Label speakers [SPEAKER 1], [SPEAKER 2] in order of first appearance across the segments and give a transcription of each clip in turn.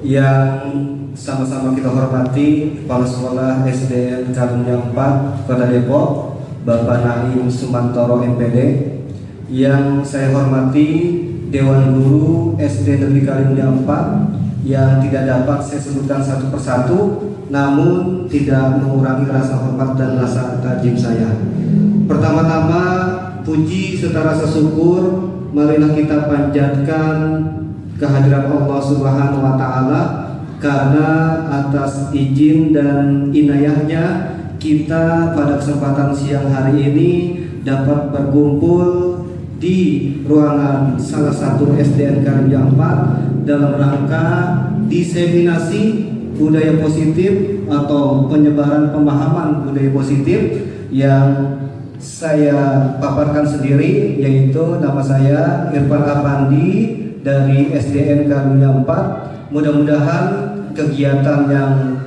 [SPEAKER 1] yang sama-sama kita hormati Kepala Sekolah SDN Karunia 4 Kota Depok, Bapak Naim Sumantoro MPD. Yang saya hormati Dewan Guru SD Negeri Karunia 4 yang tidak dapat saya sebutkan satu persatu, namun tidak mengurangi rasa hormat dan rasa takjub saya. Pertama-tama, puji serta rasa syukur marilah kita panjatkan kehadiran Allah Subhanahu wa Ta'ala, karena atas izin dan inayahnya kita pada kesempatan siang hari ini dapat berkumpul di ruangan salah satu SDN Karunia 4 dalam rangka diseminasi budaya positif atau penyebaran pemahaman budaya positif yang saya paparkan sendiri, yaitu nama saya Irfan Apandi dari SDN Karunia 4. Mudah-mudahan kegiatan yang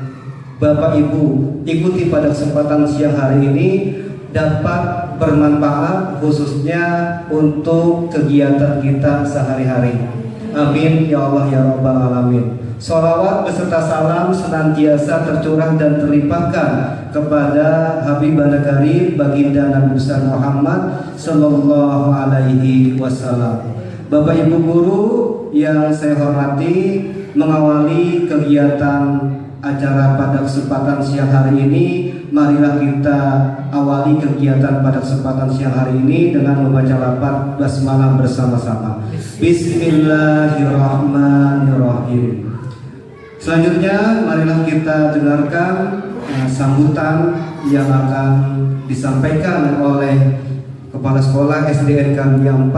[SPEAKER 1] Bapak Ibu ikuti pada kesempatan siang hari ini dapat bermanfaat khususnya untuk kegiatan kita sehari-hari. Amin ya Allah ya Rabbal Alamin. Sholawat beserta salam senantiasa tercurah dan terlimpahkan kepada Habibana Karim baginda Nabi besar Muhammad Sallallahu Alaihi Wasallam. Bapak Ibu guru yang saya hormati, mengawali kegiatan acara pada kesempatan siang hari ini, marilah kita awali kegiatan pada kesempatan siang hari ini dengan membaca lafaz basmalah bersama-sama. Bismillahirrahmanirrahim. Selanjutnya marilah kita dengarkan sambutan yang akan disampaikan oleh Kepala Sekolah SDN Karunia 4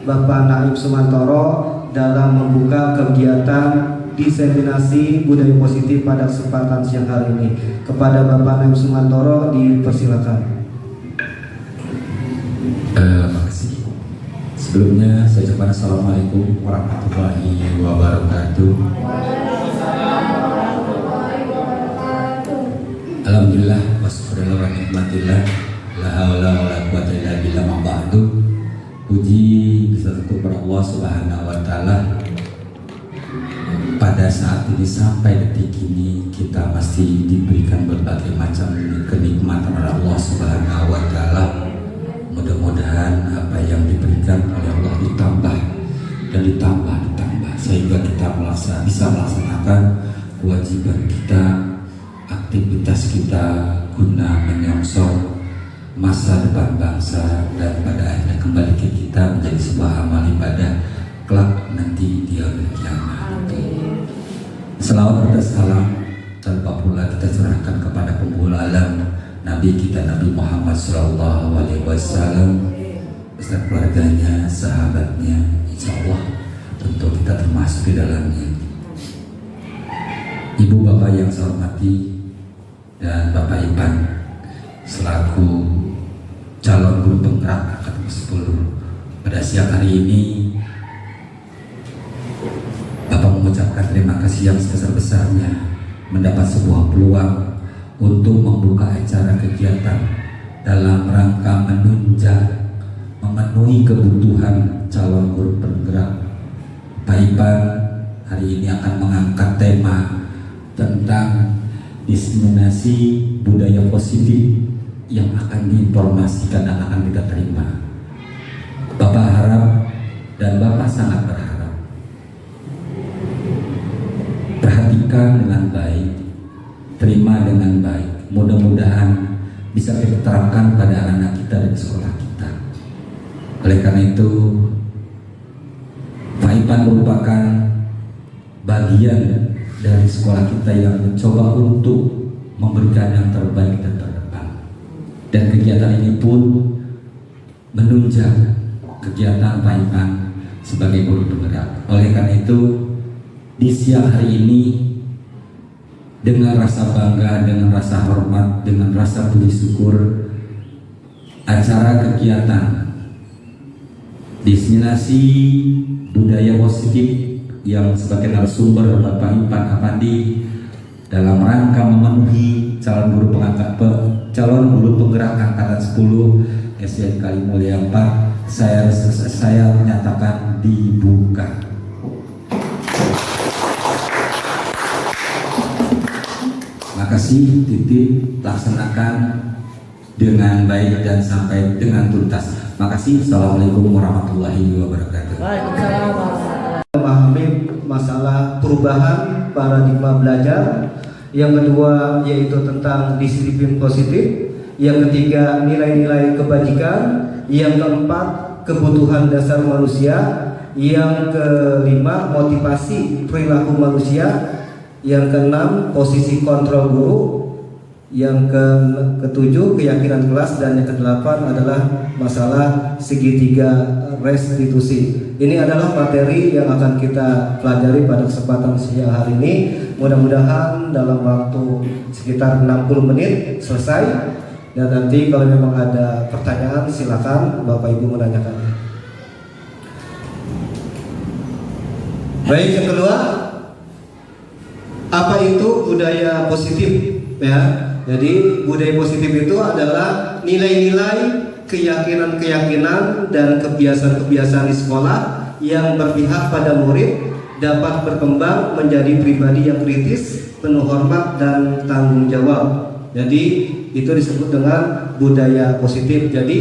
[SPEAKER 1] Bapak Naim Sumantoro dalam membuka kegiatan diseminasi budaya positif pada kesempatan siang hari ini. Kepada Bapak Naim Sumantoro dipersilakan.
[SPEAKER 2] Makasih. Sebelumnya saya ucapkan Assalamualaikum warahmatullahi wabarakatuh. Alhamdulillah wassalatu wa nikmatillah la haula wala quwwata illa billah ma ba'du. Puji bisa untuk Allah Subhanahu wa Ta'ala. Pada saat ini sampai detik ini kita masih diberikan berbagai macam kenikmatan oleh Allah Subhanahu wa Ta'ala. Mudah-mudahan apa yang diberikan oleh Allah ditambah dan ditambah sehingga kita bisa melaksanakan kewajiban kita, aktivitas kita guna menyongsong masa depan bangsa dan pada akhirnya kembali ke kita menjadi sebuah amal ibadah kelak nanti di hari kiamat. Selawat dan salam tanpa pula kita curahkan kepada penghulu alam Nabi kita Nabi Muhammad Sallallahu Alaihi Wasallam beserta keluarganya, sahabatnya, insya Allah tentu kita termasuk di dalamnya. Ibu bapak yang saya hormati dan Bapak Ipan selaku calon guru penggerak angkatan 10 pada siang hari ini, Bapak mengucapkan terima kasih yang sebesar-besarnya mendapat sebuah peluang untuk membuka acara kegiatan dalam rangka menunjang memenuhi kebutuhan calon guru penggerak. Pak Ipan hari ini akan mengangkat tema tentang diseminasi budaya positif yang akan diinformasikan dan akan kita terima. Bapak harap dan Bapak sangat berharap perhatikan dengan baik, terima dengan baik. Mudah-mudahan bisa kita terapkan pada anak kita dan sekolah kita. Oleh karena itu, Pak Ipan merupakan bagian dari sekolah kita yang mencoba untuk memberikan yang terbaik dan terdepan. Dan kegiatan ini pun menunjang kegiatan Pak Ipan sebagai guru penggerak. Oleh karena itu, di siang hari ini dengan rasa bangga, dengan rasa hormat, dengan rasa puji syukur, acara kegiatan diseminasi budaya positif yang sebagai narasumber Bapak Ipan Apandi dalam rangka memenuhi calon guru penggerak angkatan 10 SDN Kalimulya 4, saya menyatakan dibuka. kasih, titip, laksanakan dengan baik dan sampai dengan tuntas. Makasih. Assalamualaikum warahmatullahi wabarakatuh.
[SPEAKER 1] Memahami masalah perubahan paradigma belajar. Yang kedua yaitu tentang disiplin positif. Yang ketiga nilai-nilai kebajikan. Yang keempat kebutuhan dasar manusia. Yang kelima motivasi perilaku manusia. Yang keenam posisi kontrol guru. Yang ketujuh keyakinan kelas, dan yang kedelapan adalah masalah segitiga restitusi. Ini adalah materi yang akan kita pelajari pada kesempatan siang hari ini. Mudah-mudahan dalam waktu sekitar 60 menit selesai. Dan nanti kalau memang ada pertanyaan silakan Bapak Ibu menanyakannya. Baik, yang kedua, apa itu budaya positif? Ya. Jadi budaya positif itu adalah nilai-nilai, keyakinan-keyakinan dan kebiasaan-kebiasaan di sekolah yang berpihak pada murid dapat berkembang menjadi pribadi yang kritis, penuh hormat dan tanggung jawab. Jadi itu disebut dengan budaya positif. Jadi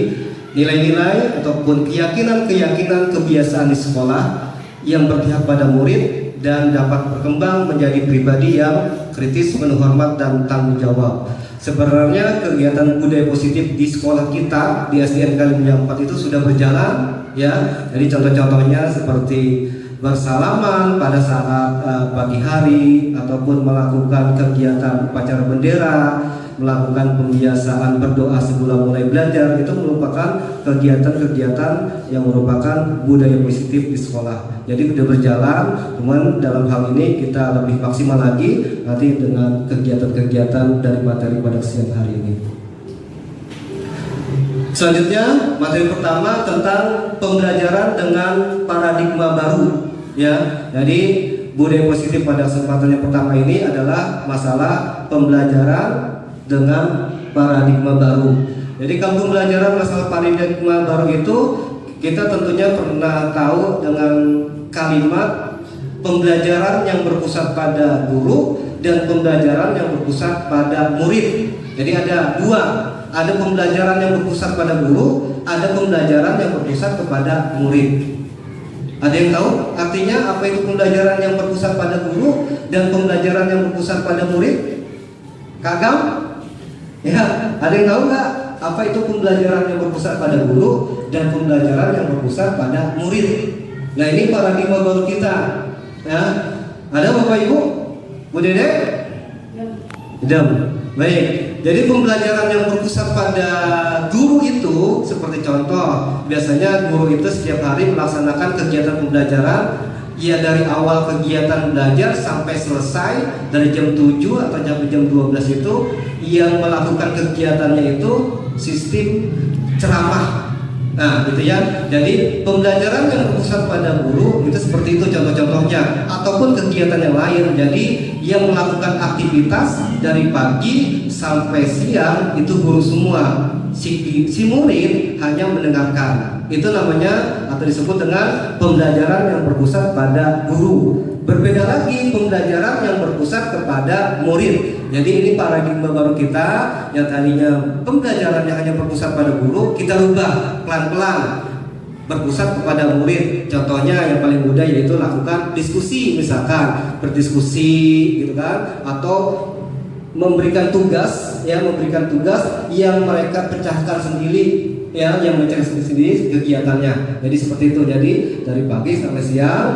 [SPEAKER 1] nilai-nilai ataupun keyakinan-keyakinan kebiasaan di sekolah yang berpihak pada murid dan dapat berkembang menjadi pribadi yang kritis, penuh hormat dan tanggung jawab. Sebenarnya kegiatan budaya positif di sekolah kita di SDN Kalimjang 4 itu sudah berjalan, ya. Jadi contoh-contohnya seperti bersalaman pada saat pagi hari, ataupun melakukan kegiatan upacara bendera, melakukan pembiasaan berdoa sebelum mulai belajar. Itu merupakan kegiatan-kegiatan yang merupakan budaya positif di sekolah. Jadi sudah berjalan, cuman dalam hal ini kita lebih maksimal lagi nanti dengan kegiatan-kegiatan dari materi pada siang hari ini. Selanjutnya materi pertama tentang pembelajaran dengan paradigma baru, ya. Jadi budaya positif pada kesempatan yang pertama ini adalah masalah pembelajaran dengan paradigma baru. Jadi kalau pembelajaran masalah paradigma baru itu kita tentunya pernah tahu dengan kalimat pembelajaran yang berpusat pada guru dan pembelajaran yang berpusat pada murid. Jadi ada dua, ada pembelajaran yang berpusat pada guru, ada pembelajaran yang berpusat kepada murid. Ada yang tahu artinya apa itu pembelajaran yang berpusat pada guru dan pembelajaran yang berpusat pada murid? Kagam? Ya, ada yang tahu nggak apa itu pembelajaran yang berpusat pada guru dan pembelajaran yang berpusat pada murid? Nah, ini paradigma baru kita. Ya, ada Bapak Ibu, Bu Dede? Ya. Baik. Jadi pembelajaran yang berpusat pada guru itu seperti contoh, biasanya guru itu setiap hari melaksanakan kegiatan pembelajaran. Ya, dari awal kegiatan belajar sampai selesai dari jam 7 atau jam 12 itu yang melakukan kegiatannya itu sistem ceramah. Nah, gitu ya. Jadi pembelajaran yang berpusat pada guru itu seperti itu contoh-contohnya, ataupun kegiatan yang lain. Jadi yang melakukan aktivitas dari pagi sampai siang itu guru semua. Si murid hanya mendengarkan. Itu namanya atau disebut dengan pembelajaran yang berpusat pada guru. Berbeda lagi pembelajaran yang berpusat kepada murid. Jadi ini paradigma baru kita, yang tadinya pembelajaran yang hanya berpusat pada guru, kita rubah pelan-pelan berpusat kepada murid. Contohnya yang paling mudah yaitu lakukan diskusi, misalkan berdiskusi gitu kan, atau memberikan tugas yang mereka pecahkan sendiri, ya, yang mencari sendiri kegiatannya. Jadi seperti itu. Jadi dari pagi sampai siang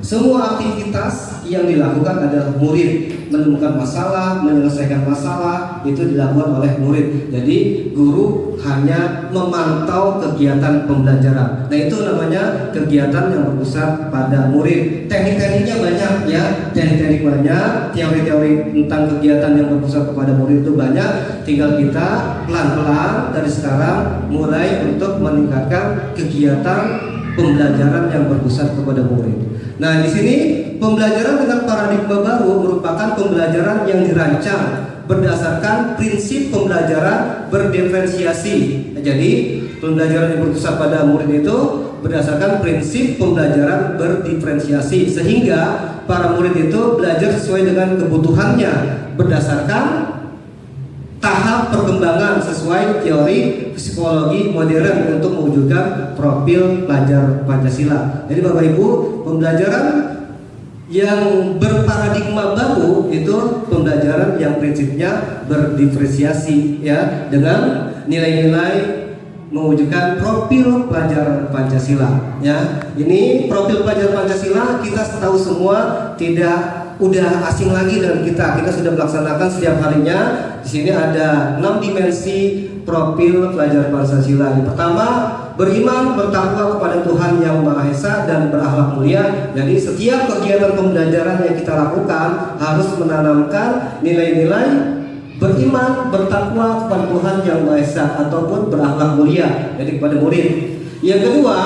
[SPEAKER 1] semua aktivitas yang dilakukan adalah murid. Menemukan masalah, menyelesaikan masalah itu dilakukan oleh murid. Jadi guru hanya memantau kegiatan pembelajaran. Nah, itu namanya kegiatan yang berpusat pada murid. Teknik-tekniknya banyak, ya. Teknik-teknik banyak, teori-teori tentang kegiatan yang berpusat kepada murid itu banyak. Tinggal kita pelan-pelan dari sekarang mulai untuk meningkatkan kegiatan pembelajaran yang berpusat kepada murid. Nah, di sini pembelajaran dengan paradigma baru merupakan pembelajaran yang dirancang berdasarkan prinsip pembelajaran berdiferensiasi. Jadi, pembelajaran yang berpusat pada murid itu berdasarkan prinsip pembelajaran berdiferensiasi, sehingga para murid itu belajar sesuai dengan kebutuhannya berdasarkan tahap perkembangan sesuai teori psikologi modern untuk mewujudkan profil pelajar Pancasila. Jadi Bapak Ibu, pembelajaran yang berparadigma baru itu pembelajaran yang prinsipnya berdiferensiasi ya, dengan nilai-nilai mewujudkan profil pelajar Pancasila ya. Ini profil pelajar Pancasila kita tahu semua tidak udah asing lagi dengan kita sudah melaksanakan setiap harinya. Di sini ada 6 dimensi profil pelajar Pancasila. Yang pertama, beriman, bertakwa kepada Tuhan Yang Maha Esa dan berakhlak mulia. Jadi setiap kegiatan pembelajaran yang kita lakukan harus menanamkan nilai-nilai beriman, bertakwa kepada Tuhan Yang Maha Esa ataupun berakhlak mulia, jadi kepada murid. Yang kedua,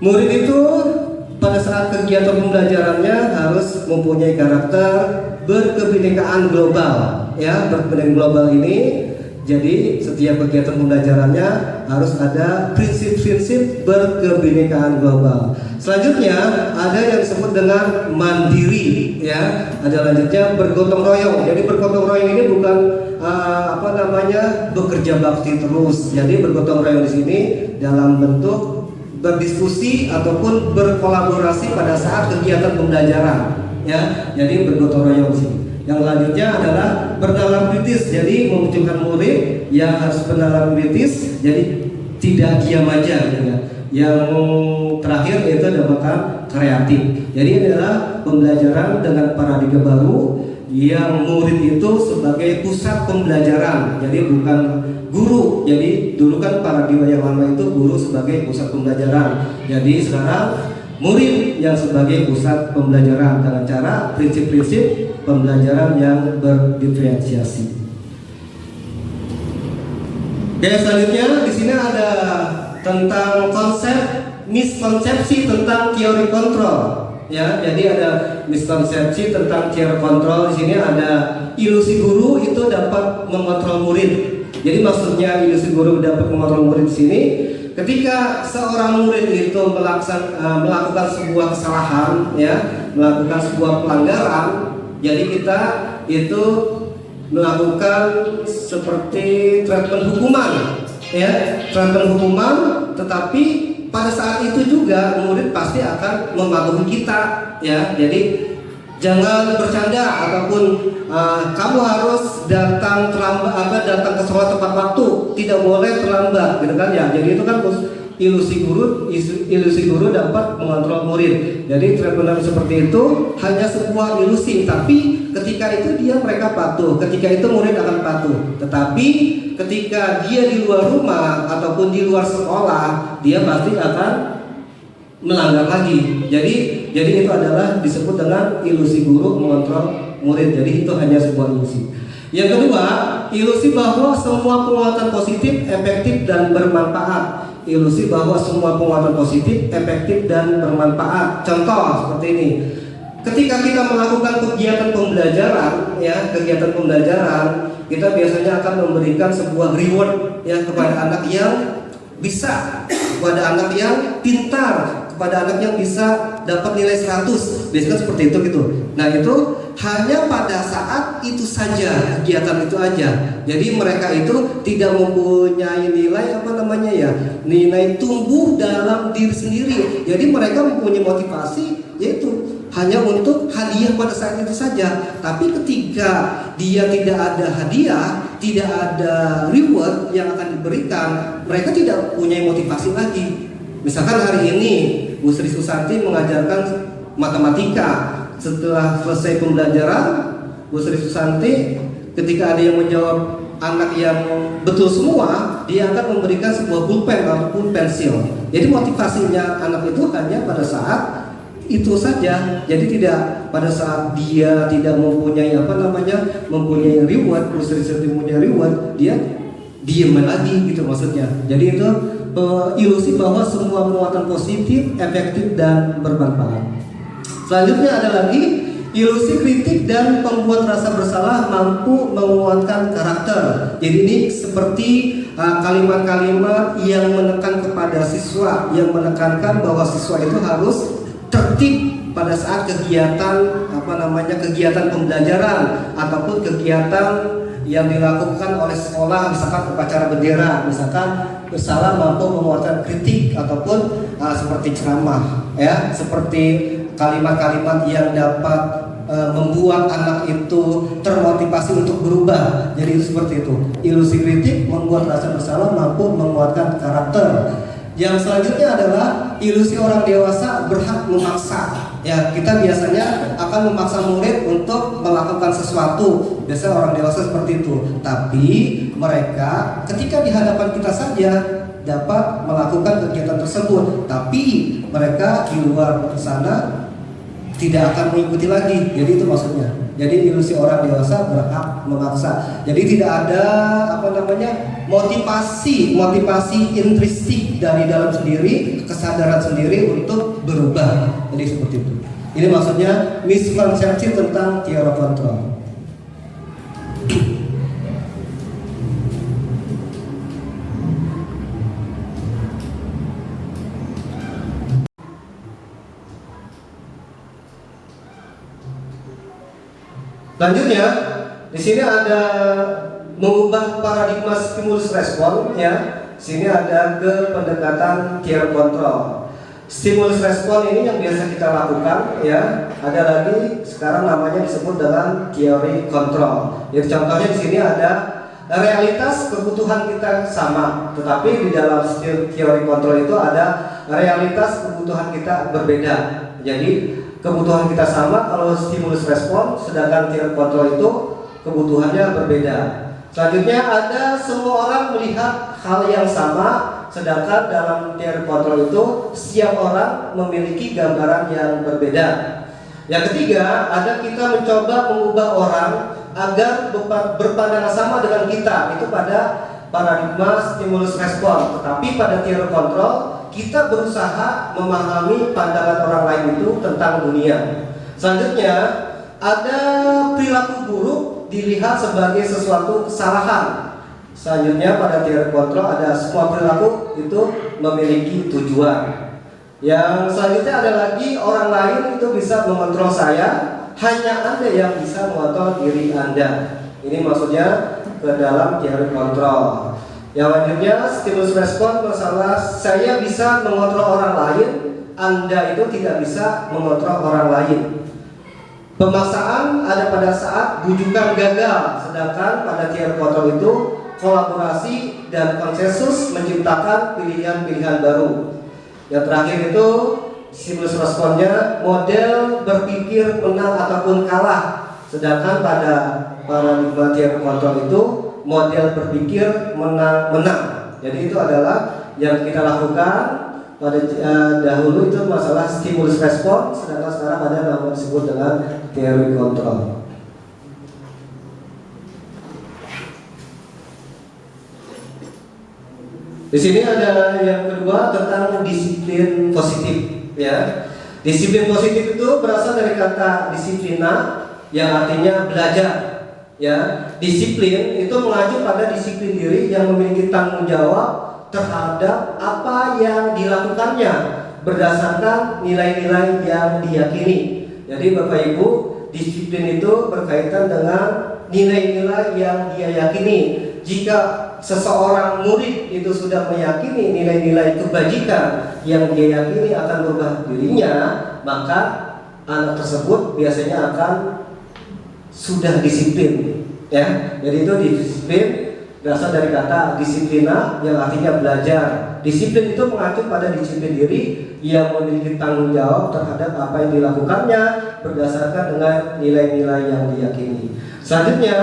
[SPEAKER 1] murid itu pada saat kegiatan pembelajarannya harus mempunyai karakter berkebinekaan global ya. Berkebinekaan global ini jadi setiap kegiatan pembelajarannya harus ada prinsip-prinsip berkebinekaan global. Selanjutnya ada yang disebut dengan mandiri ya. Ada lanjutnya bergotong royong. Jadi bergotong royong ini bukan bekerja bakti terus. Jadi bergotong royong di sini dalam bentuk berdiskusi ataupun berkolaborasi pada saat kegiatan pembelajaran ya. Jadi bergotong royong di sini. Yang selanjutnya adalah bernalar kritis. Jadi memunculkan murid yang harus bernalar kritis, jadi tidak diam aja ya. Yang terakhir yaitu adalah kreatif. Jadi ini adalah pembelajaran dengan paradigma baru yang murid itu sebagai pusat pembelajaran. Jadi bukan guru. Jadi dulu kan paradigma yang lama itu guru sebagai pusat pembelajaran. Jadi sekarang murid yang sebagai pusat pembelajaran dengan cara prinsip-prinsip pembelajaran yang berdiferensiasi. Oke, selanjutnya di sini ada tentang miskonsepsi tentang teori kontrol. Ya, jadi ada miskonsepsi tentang teori kontrol. Di sini ada ilusi guru itu dapat mengontrol murid. Jadi maksudnya ilusi guru dapat mengontrol murid di sini. Ketika seorang murid itu melakukan sebuah kesalahan, ya, melakukan sebuah pelanggaran, jadi kita itu melakukan seperti treatment hukuman, ya, treatment hukuman. Tetapi pada saat itu juga murid pasti akan mematuhi kita, ya. Jadi jangan bercanda ataupun kamu harus datang terlambat, datang ke sekolah tepat waktu, tidak boleh terlambat, gitu kan ya. Jadi itu kan ilusi guru dapat mengontrol murid. Jadi treatment seperti itu hanya sebuah ilusi, tapi ketika itu mereka patuh, ketika itu murid akan patuh. Tetapi ketika dia di luar rumah ataupun di luar sekolah, dia pasti akan melanggar lagi. Jadi itu adalah disebut dengan ilusi guru mengontrol murid. Jadi itu hanya sebuah ilusi. Yang kedua, ilusi bahwa semua penguatan positif, efektif dan bermanfaat. Ilusi bahwa semua penguatan positif, efektif dan bermanfaat. Contoh seperti ini. Ketika kita melakukan kegiatan pembelajaran, ya, kegiatan pembelajaran, kita biasanya akan memberikan sebuah reward, ya, kepada anak yang bisa, kepada anak yang pintar, kepada anak yang bisa dapat nilai 100. Biasanya seperti itu gitu. Nah, itu hanya pada saat itu saja, kegiatan itu aja. Jadi mereka itu tidak mempunyai nilai nilai tumbuh dalam diri sendiri. Jadi mereka mempunyai motivasi yaitu hanya untuk hadiah pada saat itu saja. Tapi ketika dia tidak ada hadiah, tidak ada reward yang akan diberikan, mereka tidak punya motivasi lagi. Misalkan hari ini Bu Sri Susanti mengajarkan matematika. Setelah selesai pembelajaran, Bu Sri Susanti ketika ada yang menjawab anak yang betul semua, dia akan memberikan sebuah pulpen ataupun pensil. Jadi motivasinya anak itu hanya pada saat itu saja. Jadi tidak pada saat dia tidak mempunyai mempunyai reward, Bu Sri Susanti mempunyai reward, dia diem lagi gitu maksudnya. Jadi itu ilusi bahwa semua penguatan positif, efektif dan bermanfaat. Selanjutnya ada lagi ilusi kritik dan pembuat rasa bersalah mampu menguatkan karakter. Jadi ini seperti kalimat-kalimat yang menekan kepada siswa, yang menekankan bahwa siswa itu harus tertib pada saat kegiatan kegiatan pembelajaran ataupun kegiatan yang dilakukan oleh sekolah, misalkan upacara bendera, misalkan bersalah mampu mengeluarkan kritik ataupun seperti ceramah, ya, seperti kalimat-kalimat yang dapat membuat anak itu termotivasi untuk berubah. Jadi itu seperti itu. Ilusi kritik membuat rasa bersalah mampu menguatkan karakter. Yang selanjutnya adalah ilusi orang dewasa berhak memaksa. Ya, kita biasanya akan memaksa murid untuk melakukan sesuatu. Biasanya orang dewasa seperti itu. Tapi mereka ketika di hadapan kita saja dapat melakukan kegiatan tersebut. Tapi mereka di luar sana tidak akan mengikuti lagi. Jadi itu maksudnya. Jadi ilusi orang dewasa berhak memaksa. Jadi tidak ada motivasi intrinsik dari dalam sendiri, kesadaran sendiri untuk berubah. Jadi seperti itu. Ini maksudnya miskonsepsi tentang teori kontrol. Selanjutnya, di sini ada mengubah paradigma stimulus respon, ya. Sini ada ke pendekatan teori kontrol. Stimulus respon ini yang biasa kita lakukan, ya. Ada lagi sekarang namanya disebut dengan teori kontrol. Jadi contohnya di sini ada realitas kebutuhan kita sama, tetapi di dalam teori kontrol itu ada realitas kebutuhan kita berbeda. Jadi kebutuhan kita sama kalau stimulus respon, sedangkan teori kontrol itu kebutuhannya berbeda. Selanjutnya ada semua orang melihat hal yang sama, sedangkan dalam teori kontrol itu setiap orang memiliki gambaran yang berbeda. Yang ketiga, ada kita mencoba mengubah orang agar berpandangan sama dengan kita, itu pada paradigma stimulus respon. Tetapi pada teori kontrol kita berusaha memahami pandangan orang lain itu tentang dunia. Selanjutnya, ada perilaku buruk dilihat sebagai sesuatu kesalahan. Selanjutnya pada teori kontrol ada semua perilaku itu memiliki tujuan. Yang selanjutnya ada lagi orang lain itu bisa mengontrol saya, hanya Anda yang bisa mengontrol diri Anda. Ini maksudnya ke dalam teori kontrol. Yang lanjutnya stimulus respon masalah saya bisa mengontrol orang lain, Anda itu tidak bisa mengontrol orang lain. Pemaksaan ada pada saat bujukan gagal, sedangkan pada teori kontrol itu kolaborasi dan konsensus menciptakan pilihan-pilihan baru. Yang terakhir itu stimulus responnya model berpikir menang ataupun kalah, sedangkan pada paradigma teori kontrol itu model berpikir menang. Jadi itu adalah yang kita lakukan pada dahulu itu masalah stimulus respon, sedangkan sekarang ada nama disebut dengan teori kontrol. Di sini ada yang kedua tentang disiplin positif, ya. Disiplin positif itu berasal dari kata disiplina yang artinya belajar. Ya, disiplin itu mengacu pada disiplin diri yang memiliki tanggung jawab terhadap apa yang dilakukannya berdasarkan nilai-nilai yang diyakini. Jadi Bapak Ibu, disiplin itu berkaitan dengan nilai-nilai yang dia yakini. Jika seseorang murid itu sudah meyakini nilai-nilai kebajikan yang dia yakini akan berubah dirinya, maka anak tersebut biasanya akan sudah disiplin, ya. Jadi itu disiplin berasal dari kata disiplina yang artinya belajar. Disiplin itu mengacu pada disiplin diri yang memiliki tanggung jawab terhadap apa yang dilakukannya berdasarkan dengan nilai-nilai yang diyakini. Selanjutnya,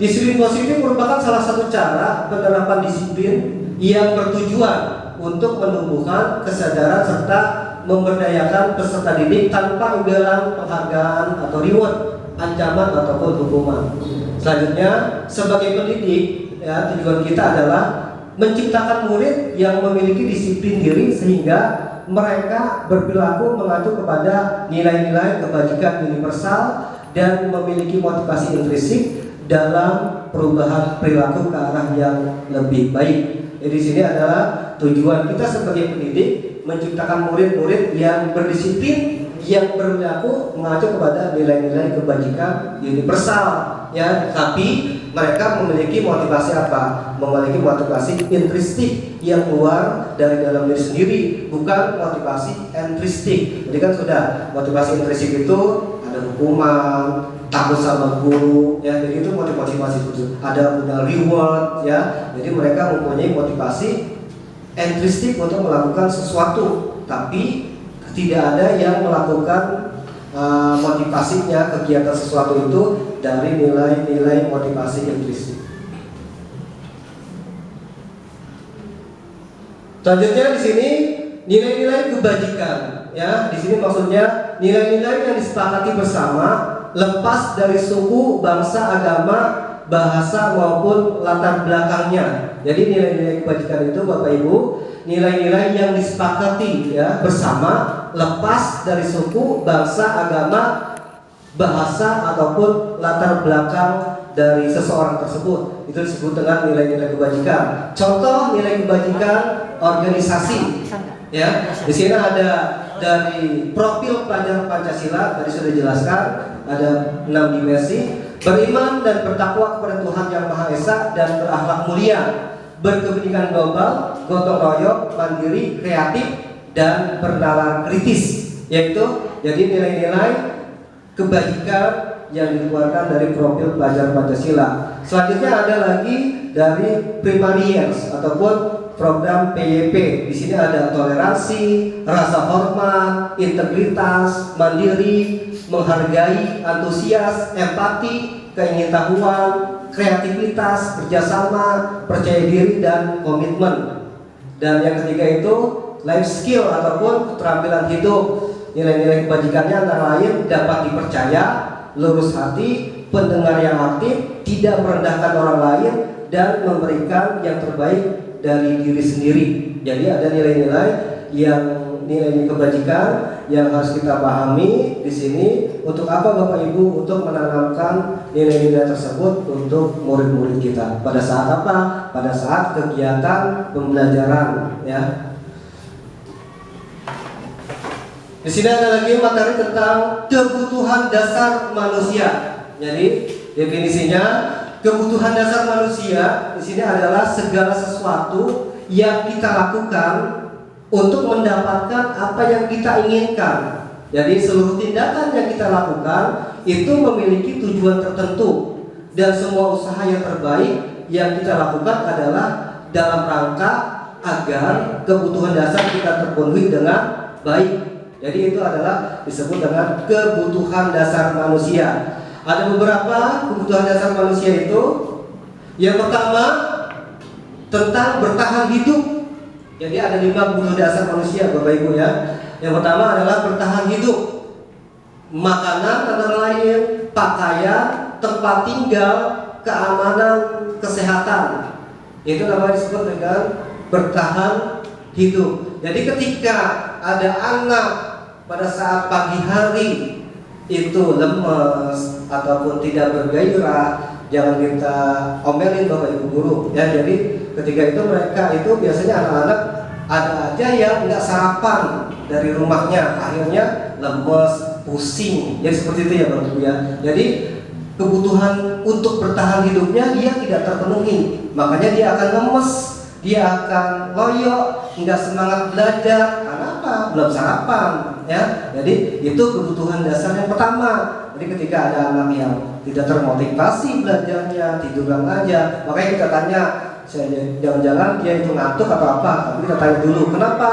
[SPEAKER 1] disiplin positif merupakan salah satu cara penerapan disiplin yang bertujuan untuk menumbuhkan kesadaran serta memberdayakan peserta didik tanpa imbalan penghargaan atau reward, ancaman ataupun hukuman. Selanjutnya, sebagai pendidik, ya, tujuan kita adalah menciptakan murid yang memiliki disiplin diri sehingga mereka berperilaku mengacu kepada nilai-nilai kebajikan universal dan memiliki motivasi intrinsik dalam perubahan perilaku ke arah yang lebih baik. Jadi di sini adalah tujuan kita sebagai pendidik menciptakan murid-murid yang berdisiplin, yang berlaku mengacu kepada nilai-nilai kebajikan universal, ya. Tapi mereka memiliki motivasi apa? Memiliki motivasi intristik yang keluar dari dalam diri sendiri, bukan motivasi entristik. Jadi kan sudah, motivasi intristik itu ada hukuman, takut sama guru, ya, jadi itu motivasi itu. Ada punya reward, ya. Jadi mereka mempunyai motivasi entristik untuk melakukan sesuatu, tapi tidak ada yang melakukan motivasinya, kegiatan sesuatu itu dari nilai-nilai motivasi intristik. Selanjutnya di sini nilai-nilai kebajikan, ya. Di sini maksudnya nilai-nilai yang disepakati bersama, lepas dari suku, bangsa, agama, bahasa maupun latar belakangnya. Jadi nilai-nilai kebajikan itu Bapak Ibu, nilai-nilai yang disepakati, ya, bersama, lepas dari suku, bangsa, agama, bahasa ataupun latar belakang dari seseorang tersebut. Itu disebut dengan nilai-nilai kebajikan. Contoh nilai kebajikan organisasi, ya. Di sini ada dari profil pelajar Pancasila, tadi sudah dijelaskan, ada 6 dimensi: beriman dan bertakwa kepada Tuhan Yang Maha Esa dan berakhlak mulia, berkepentingan global, gotong royong, mandiri, kreatif, dan bernalar kritis. Yaitu jadi nilai-nilai kebajikan yang dikeluarkan dari profil pelajar Pancasila. Selanjutnya ada lagi dari primary years ataupun program PYP. Di sini ada toleransi, rasa hormat, integritas, mandiri, menghargai, antusias, empati, keingintahuan, kreativitas, kerjasama, percaya diri, dan komitmen. Dan yang ketiga itu life skill ataupun keterampilan hidup. Nilai-nilai kebajikannya antara lain dapat dipercaya, lurus hati, pendengar yang aktif, tidak merendahkan orang lain, dan memberikan yang terbaik dari diri sendiri. Jadi ada nilai-nilai yang nilai kebajikan yang harus kita pahami di sini. Untuk apa Bapak Ibu? Untuk menanamkan nilai-nilai tersebut untuk murid-murid kita. Pada saat apa? Pada saat kegiatan pembelajaran, ya. Di sini ada lagi materi tentang kebutuhan dasar manusia. Jadi definisinya, kebutuhan dasar manusia di sini adalah segala sesuatu yang kita lakukan untuk mendapatkan apa yang kita inginkan. Jadi seluruh tindakan yang kita lakukan itu memiliki tujuan tertentu, dan semua usaha yang terbaik yang kita lakukan adalah dalam rangka agar kebutuhan dasar kita terpenuhi dengan baik. Jadi itu adalah disebut dengan kebutuhan dasar manusia. Ada beberapa kebutuhan dasar manusia itu. Yang pertama tentang bertahan hidup. Jadi ada 5 kebutuhan dasar manusia Bapak Ibu, ya. Yang pertama adalah bertahan hidup. Makanan antara lain, pakaian, tempat tinggal, keamanan, kesehatan. Itu namanya disebut dengan bertahan hidup. Jadi ketika ada anak pada saat pagi hari itu lemes ataupun tidak bergairah, jangan kita omelin Bapak Ibu guru, ya. Jadi ketika itu mereka itu biasanya anak-anak ada aja yang nggak sarapan dari rumahnya, akhirnya lemes, pusing. Jadi seperti itu ya Bapak Ibu, ya. Jadi kebutuhan untuk bertahan hidupnya dia tidak terpenuhi, makanya dia akan lemes, dia akan loyo, nggak semangat belajar. Karena apa? Belum sarapan, ya. Jadi itu kebutuhan dasar yang pertama. Jadi ketika ada anak yang tidak termotivasi belajarnya, tiduran aja, makanya kita tanya, jangan-jangan dia itu ngantuk atau apa? Tapi kita tanya dulu, kenapa?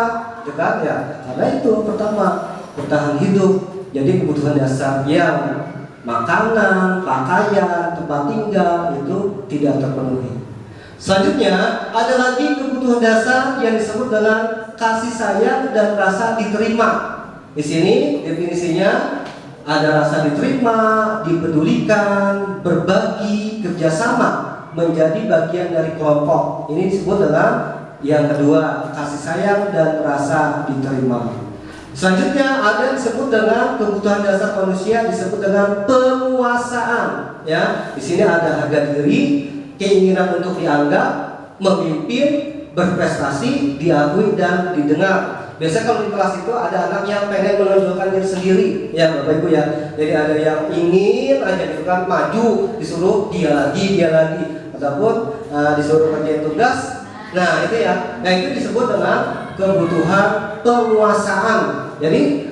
[SPEAKER 1] Ya, karena itu pertama bertahan hidup. Jadi kebutuhan dasar yang makanan, pakaian, tempat tinggal itu tidak terpenuhi. Selanjutnya ada lagi kebutuhan dasar yang disebut dengan kasih sayang dan rasa diterima. Di sini definisinya ada rasa diterima, dipedulikan, berbagi, kerjasama, menjadi bagian dari kelompok. Ini disebut dengan yang kedua, kasih sayang dan rasa diterima. Selanjutnya ada disebut dengan kebutuhan dasar manusia disebut dengan penguasaan. Ya, di sini ada harga diri, keinginan untuk dianggap, memimpin, berprestasi, diakui dan didengar. Biasanya kalau di kelas itu ada anak yang pengen menonjolkan diri sendiri, ya Bapak Ibu ya. Jadi ada yang ingin aja gitu kan maju, disuruh dia lagi, ataupun disuruh kerjain tugas. Nah itu ya, nah itu disebut dengan kebutuhan penguasaan. Jadi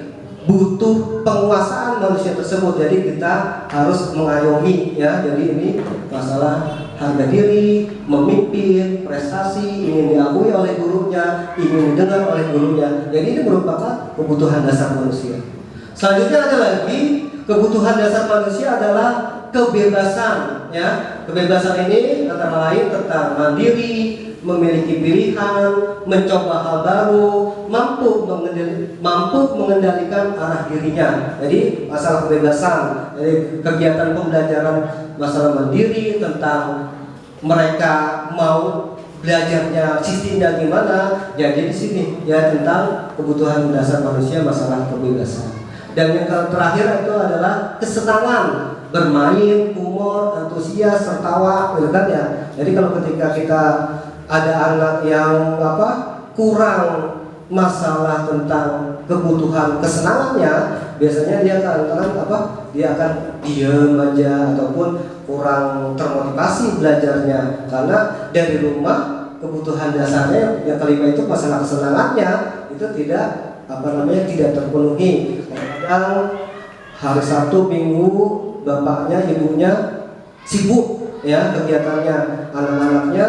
[SPEAKER 1] butuh penguasaan manusia tersebut. Jadi kita harus mengayomi ya. Jadi ini masalah harga diri, memimpin, prestasi, ingin diakui oleh gurunya, ingin didengar oleh gurunya. Jadi ini merupakan kebutuhan dasar manusia. Selanjutnya ada lagi kebutuhan dasar manusia adalah kebebasan ya. Kebebasan ini antara lain tentang mandiri, memiliki pilihan, mencoba hal baru, mampu mengendalikan arah dirinya. Jadi masalah kebebasan, jadi kegiatan pembelajaran masalah mandiri tentang mereka mau belajarnya sistemnya gimana. Jadi di sini ya tentang kebutuhan dasar manusia masalah kebebasan. Dan yang terakhir itu adalah kesenangan, bermain, humor, antusias, tertawa, gitu kan ya. Jadi kalau ketika kita ada anak yang kurang masalah tentang kebutuhan kesenangannya, biasanya dia akan diam aja ataupun kurang termotivasi belajarnya, karena dari rumah kebutuhan dasarnya yang kelima itu masalah kesenangannya itu tidak tidak terpenuhi. Kadang hari Sabtu Minggu bapaknya ibunya sibuk ya kegiatannya, anak-anaknya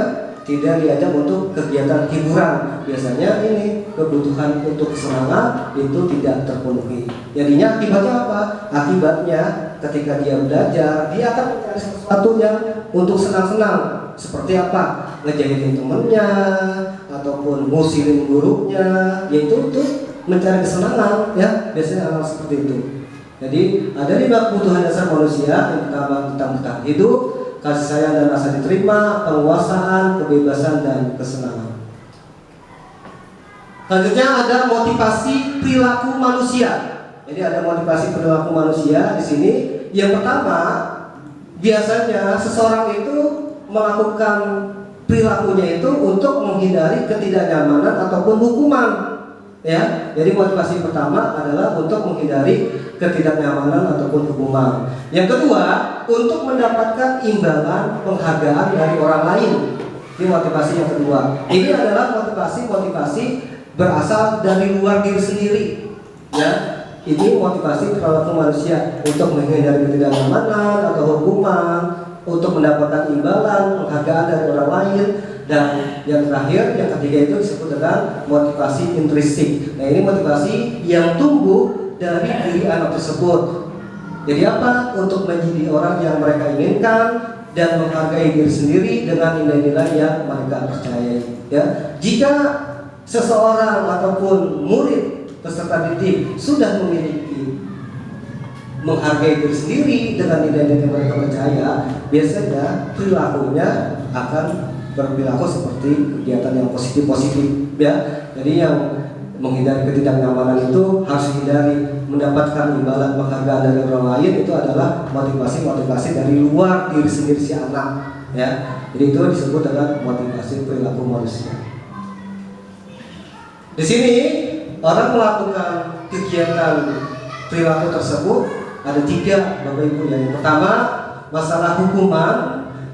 [SPEAKER 1] tidak diajak untuk kegiatan hiburan. Biasanya ini kebutuhan untuk kesenangan itu tidak terpenuhi. Jadinya akibatnya apa? Akibatnya ketika dia belajar, dia akan mencari sesuatu yang untuk senang-senang. Seperti apa? Ngejahitin temennya, ataupun ngusilin gurunya, yaitu untuk mencari kesenangan ya. Biasanya hal seperti itu. Jadi ada 5 kebutuhan dasar manusia. Yang pertama tentang hidup, kasih sayang dan rasa diterima, penguasaan, kebebasan, dan kesenangan. Selanjutnya ada motivasi perilaku manusia. Jadi ada motivasi perilaku manusia di sini. Yang pertama, biasanya seseorang itu melakukan perilakunya itu untuk menghindari ketidaknyamanan ataupun hukuman. Ya, jadi motivasi pertama adalah untuk menghindari ketidaknyamanan ataupun hukuman. Yang kedua, untuk mendapatkan imbalan penghargaan dari orang lain. Ini motivasi yang kedua. Ini adalah motivasi berasal dari luar diri sendiri. Ya, ini motivasi perilaku manusia untuk menghindari ketidaknyamanan atau hukuman, untuk mendapatkan imbalan penghargaan dari orang lain. Dan yang terakhir, yang ketiga itu disebut dengan motivasi intrinsik. Nah ini motivasi yang tumbuh dari diri anak tersebut. Jadi apa? Untuk menjadi orang yang mereka inginkan dan menghargai diri sendiri dengan nilai-nilai yang mereka percayai. Ya, jika seseorang ataupun murid peserta didik sudah memiliki menghargai diri sendiri dengan nilai-nilai yang mereka percaya, biasanya perilakunya akan berperilaku seperti kegiatan yang positif ya. Jadi yang menghindari ketidaknyamanan itu harus hindari. Mendapatkan imbalan penghargaan dari orang lain itu adalah motivasi dari luar diri sendiri si anak ya. Jadi itu disebut dengan motivasi perilaku manusia. Di sini orang melakukan kegiatan perilaku tersebut ada 3 Bapak Ibu. Yang pertama masalah hukuman,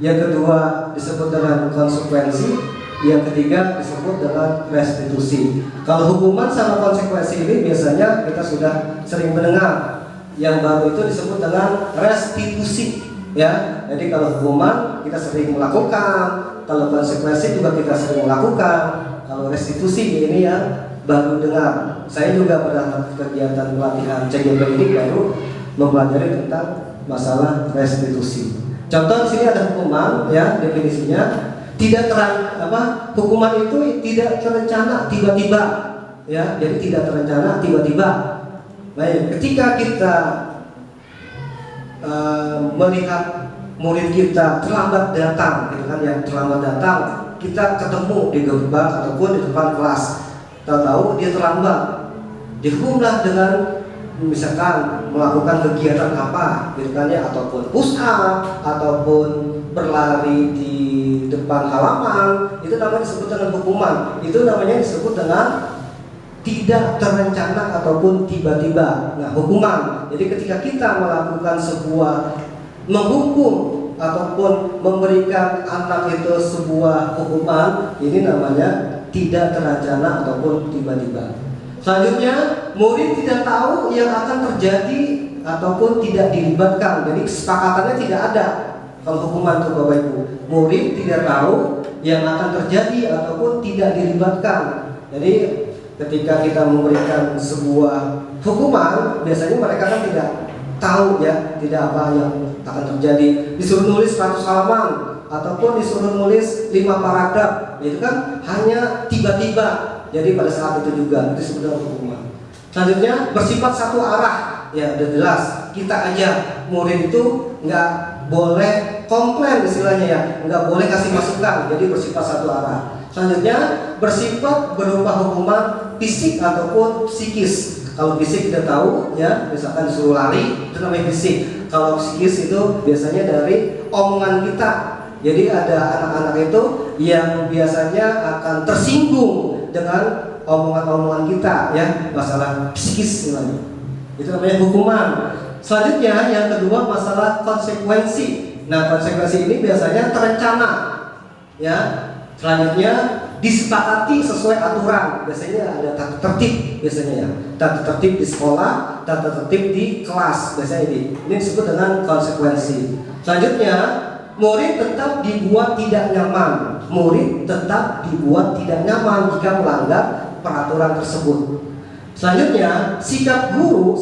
[SPEAKER 1] yang kedua disebut dengan konsekuensi, yang ketiga disebut dengan restitusi. Kalau hukuman sama konsekuensi ini biasanya kita sudah sering mendengar. Yang baru itu disebut dengan restitusi ya. Jadi kalau hukuman kita sering melakukan, kalau konsekuensi juga kita sering melakukan. Kalau restitusi ini yang baru dengar. Saya juga pada kegiatan pelatihan CGP ini baru mempelajari tentang masalah restitusi. Contoh di sini ada hukuman ya, definisinya hukuman itu tidak terencana tiba-tiba ya. Jadi tidak terencana tiba-tiba. Baik, ketika kita melihat murid kita terlambat datang gitu kan ya, terlambat datang, kita ketemu di gerbang ataupun di depan kelas, tahu-tahu dia terlambat, dihukumlah dengan misalkan melakukan kegiatan apa gitu kan ya, ataupun push up ataupun berlari di depan halaman. Itu namanya disebut dengan hukuman. Itu namanya disebut dengan tidak terencana ataupun tiba-tiba. Nah, hukuman. Jadi ketika kita melakukan sebuah menghukum ataupun memberikan anak itu sebuah hukuman, ini namanya tidak terencana ataupun tiba-tiba. Selanjutnya, murid tidak tahu yang akan terjadi ataupun tidak dilibatkan. Jadi kesepakatannya tidak ada. Kalau hukuman itu Bapak Ibu, murid tidak tahu yang akan terjadi ataupun tidak dilibatkan. Jadi ketika kita memberikan sebuah hukuman, biasanya mereka kan tidak tahu ya, tidak apa yang akan terjadi. Disuruh nulis 100 halaman ataupun disuruh nulis 5 paragraf, itu kan hanya tiba-tiba. Jadi pada saat itu juga itu sebenarnya hukuman. Selanjutnya bersifat satu arah, ya udah jelas. Kita aja murid itu nggak boleh komplain istilahnya ya, nggak boleh kasih masukan. Jadi bersifat satu arah. Selanjutnya bersifat berupa hukuman fisik ataupun psikis. Kalau fisik kita tahu ya, misalkan disuruh lari itu namanya fisik. Kalau psikis itu biasanya dari omongan kita. Jadi ada anak-anak itu yang biasanya akan tersinggung dengan omongan-omongan kita ya, masalah psikis namanya. Itu namanya hukuman. Selanjutnya yang kedua masalah konsekuensi. Nah, konsekuensi ini biasanya terencana ya. Selanjutnya disepakati sesuai aturan. Biasanya ada tata tertib biasanya ya. Tata tertib di sekolah, tata tertib di kelas biasanya ini. Ini disebut dengan konsekuensi. Selanjutnya, murid tetap dibuat tidak nyaman. Murid tetap dibuat tidak nyaman jika melanggar peraturan tersebut. Selanjutnya, sikap guru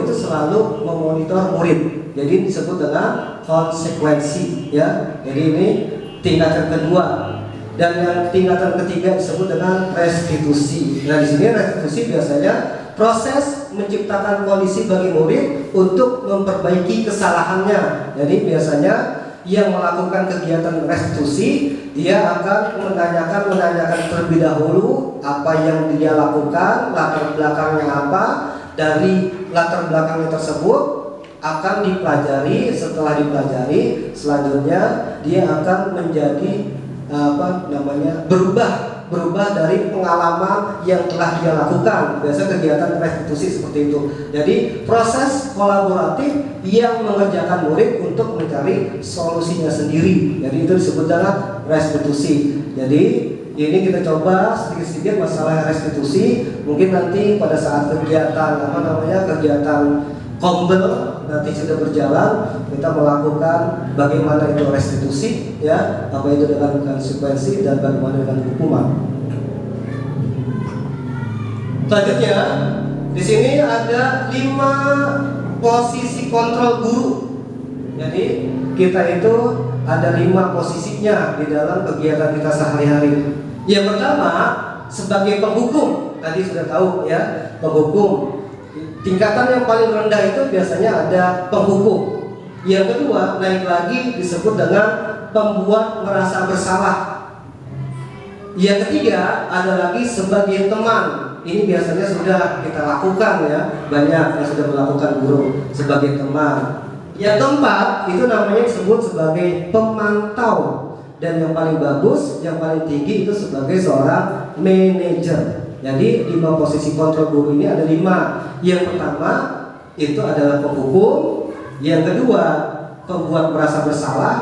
[SPEAKER 1] itu selalu memonitor murid. Jadi ini disebut dengan konsekuensi ya. Jadi ini tingkatan kedua, dan yang tingkatan ketiga disebut dengan restitusi. Nah, di sini restitusi biasanya proses menciptakan kondisi bagi murid untuk memperbaiki kesalahannya. Jadi biasanya yang melakukan kegiatan restitusi, dia akan menanyakan terlebih dahulu apa yang dia lakukan, latar belakangnya apa. Dari latar belakangnya tersebut akan dipelajari. Setelah dipelajari, selanjutnya dia akan menjadi berubah dari pengalaman yang telah dia lakukan. Biasa kegiatan restitusi seperti itu. Jadi proses kolaboratif yang mengerjakan murid untuk mencari solusinya sendiri. Jadi itu disebut dengan restitusi. Jadi ini kita coba sedikit-sedikit masalah restitusi. Mungkin nanti pada saat kegiatan kegiatan kombel nanti sudah berjalan, kita melakukan bagaimana itu restitusi ya, apa itu dengan konsekuensi dan bagaimana dengan hukuman. Selanjutnya di sini ada 5 posisi kontrol guru. Jadi kita itu ada 5 posisinya di dalam kegiatan kita sehari-hari. Yang pertama sebagai penghukum, tadi sudah tahu ya, penghukum. Tingkatan yang paling rendah itu biasanya ada penghukum. Yang kedua naik lagi disebut dengan pembuat merasa bersalah. Yang ketiga ada lagi sebagai teman. Ini biasanya sudah kita lakukan ya, banyak yang sudah melakukan guru sebagai teman. Yang keempat itu namanya disebut sebagai pemantau. Dan yang paling bagus, yang paling tinggi itu sebagai seorang manajer. Jadi 5 posisi kontrol guru ini ada 5. Yang pertama itu adalah penghukum. Yang kedua pembuat merasa bersalah.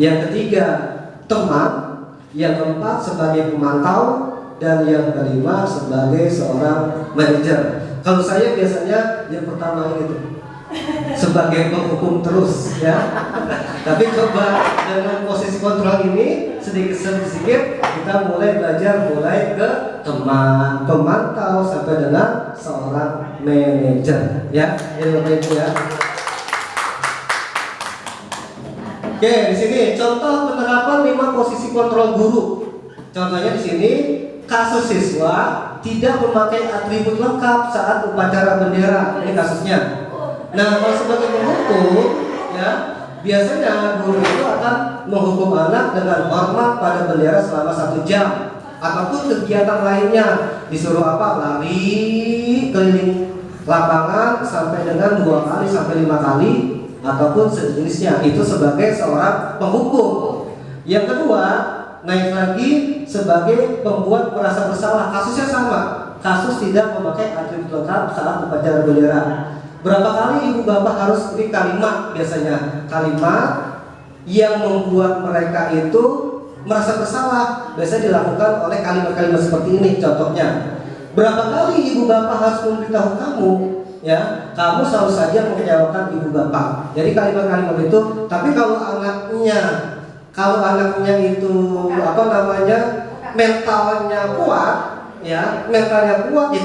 [SPEAKER 1] Yang ketiga teman. Yang keempat sebagai pemantau. Dan yang kelima sebagai seorang manajer. Kalau saya biasanya yang pertama itu sebagai penghukum terus ya. Tapi coba dengan posisi kontrol ini sedikit-sedikit kita mulai belajar mulai ke teman, pemantau sampai dengan seorang manajer ya. Ini Bapak Ibu ya. Oke, di sini contoh penerapan 5 posisi kontrol guru. Contohnya di sini kasus siswa tidak memakai atribut lengkap saat upacara bendera. Ini kasusnya. Nah, kalau sebagai penghukum ya, biasanya guru itu akan menghukum anak dengan hormat pada bendera selama 1 jam ataupun kegiatan lainnya. Disuruh lari keliling lapangan sampai dengan 2 kali sampai 5 kali ataupun sejenisnya. Itu sebagai seorang penghukum. Yang kedua, naik lagi sebagai pembuat merasa bersalah. Kasusnya sama, kasus tidak memakai atribut lengkap saat upacara bendera. Berapa kali ibu bapak harus beri kalimat, biasanya kalimat yang membuat mereka itu merasa bersalah, biasanya dilakukan oleh kalimat-kalimat seperti ini. Contohnya, berapa kali ibu bapak harus memberitahu kamu, ya, kamu selalu saja mengecewakan ibu bapak. Jadi kalimat-kalimat itu. Tapi kalau anaknya itu mentalnya kuat, ya, ya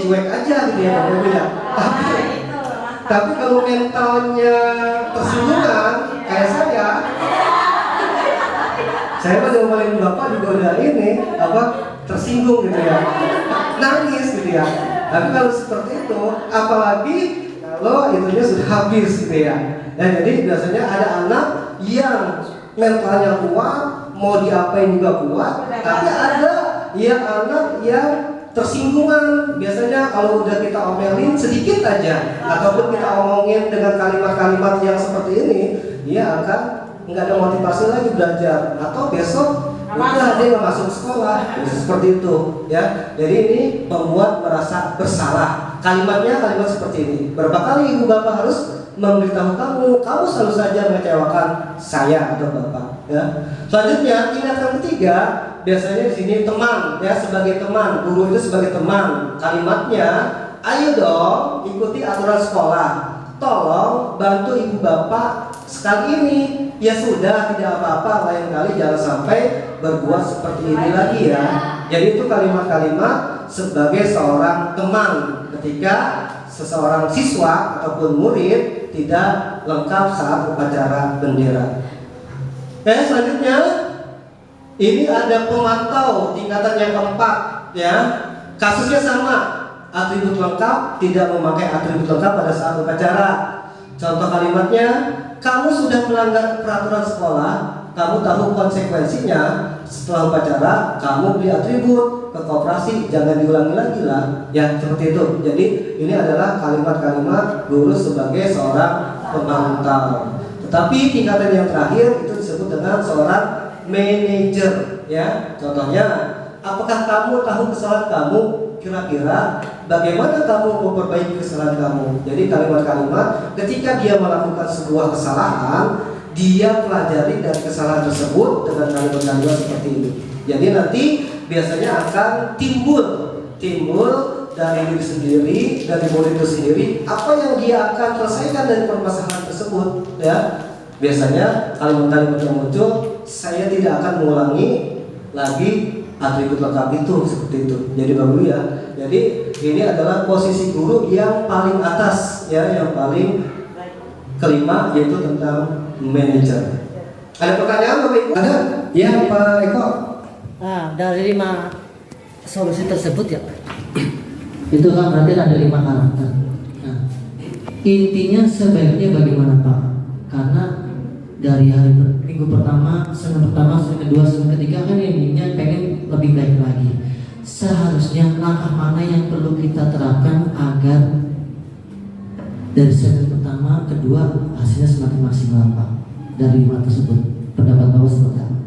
[SPEAKER 1] cuek aja gitu ya, ya. Tapi kalau mentalnya tersinggungan kayak saya pada ngomelin bapak juga udah tersinggung gitu ya, nangis gitu ya. Tapi kalau seperti itu, apalagi kalau itunya sudah habis gitu ya. Nah, jadi biasanya ada anak yang mentalnya kuat, mau diapain juga kuat, tapi ada yang anak yang tersinggungan. Biasanya kalau udah kita omelin sedikit aja, ataupun kita omongin dengan kalimat-kalimat yang seperti ini, dia akan nggak ada motivasi lagi belajar, atau besok udah dia nggak masuk sekolah. Seperti itu ya. Jadi ini membuat merasa bersalah. Kalimatnya kalimat seperti ini. Berapa kali ibu bapak harus memberitahu kamu selalu saja mengecewakan saya atau bapak, ya. Selanjutnya tindakan ketiga, biasanya di sini teman, ya, sebagai teman, guru itu sebagai teman. Kalimatnya, ayo dong ikuti aturan sekolah, tolong bantu ibu bapak sekali ini. Ya sudah, tidak apa-apa, lain kali jangan sampai berbuat seperti ini lagi ya. Jadi itu kalimat-kalimat sebagai seorang teman ketika seseorang siswa ataupun murid tidak lengkap saat upacara bendera. Selanjutnya ini ada pemantau tingkatan yang keempat, ya. Kasusnya sama, atribut lengkap tidak memakai atribut lengkap pada saat upacara. Contoh kalimatnya, kamu sudah melanggar peraturan sekolah, kamu tahu konsekuensinya. Setelah upacara, kamu beli atribut ke koperasi, jangan diulangi lagi lah. Ya, seperti itu. Jadi ini adalah kalimat-kalimat guru sebagai seorang pemantau. Tetapi tingkatan yang terakhir itu disebut dengan seorang manajer, ya. Contohnya, apakah kamu tahu kesalahan kamu? Kira-kira bagaimana kamu memperbaiki kesalahan kamu? Jadi kalimat-kalimat ketika dia melakukan sebuah kesalahan, dia pelajari dari kesalahan tersebut dengan kalimat-kalimat seperti ini. Jadi nanti biasanya akan timbul dari diri sendiri, dari murid itu sendiri, apa yang dia akan selesaikan dari permasalahan tersebut, ya. Biasanya kalimat-kalimat yang muncul, saya tidak akan mengulangi lagi atribut lengkap itu, seperti itu. Jadi Bapak ya. Jadi ini adalah posisi guru yang paling atas, ya, yang paling kelima, yaitu tentang manajer. Ada pertanyaan Bapak Ibu? Ada? Ya Pak Eko.
[SPEAKER 3] Dari 5 solusi tersebut ya, itu kan berarti ada 5 karakter. Nah, intinya sebaiknya bagaimana Pak? Karena dari minggu pertama, senin pertama, senin kedua, senin ketiga kan intinya pengen lebih baik lagi. Seharusnya langkah mana yang perlu kita terapkan agar dari senin pertama, kedua hasilnya semakin maksimal Pak? Dari 5 tersebut, pendapat Bapak seperti apa?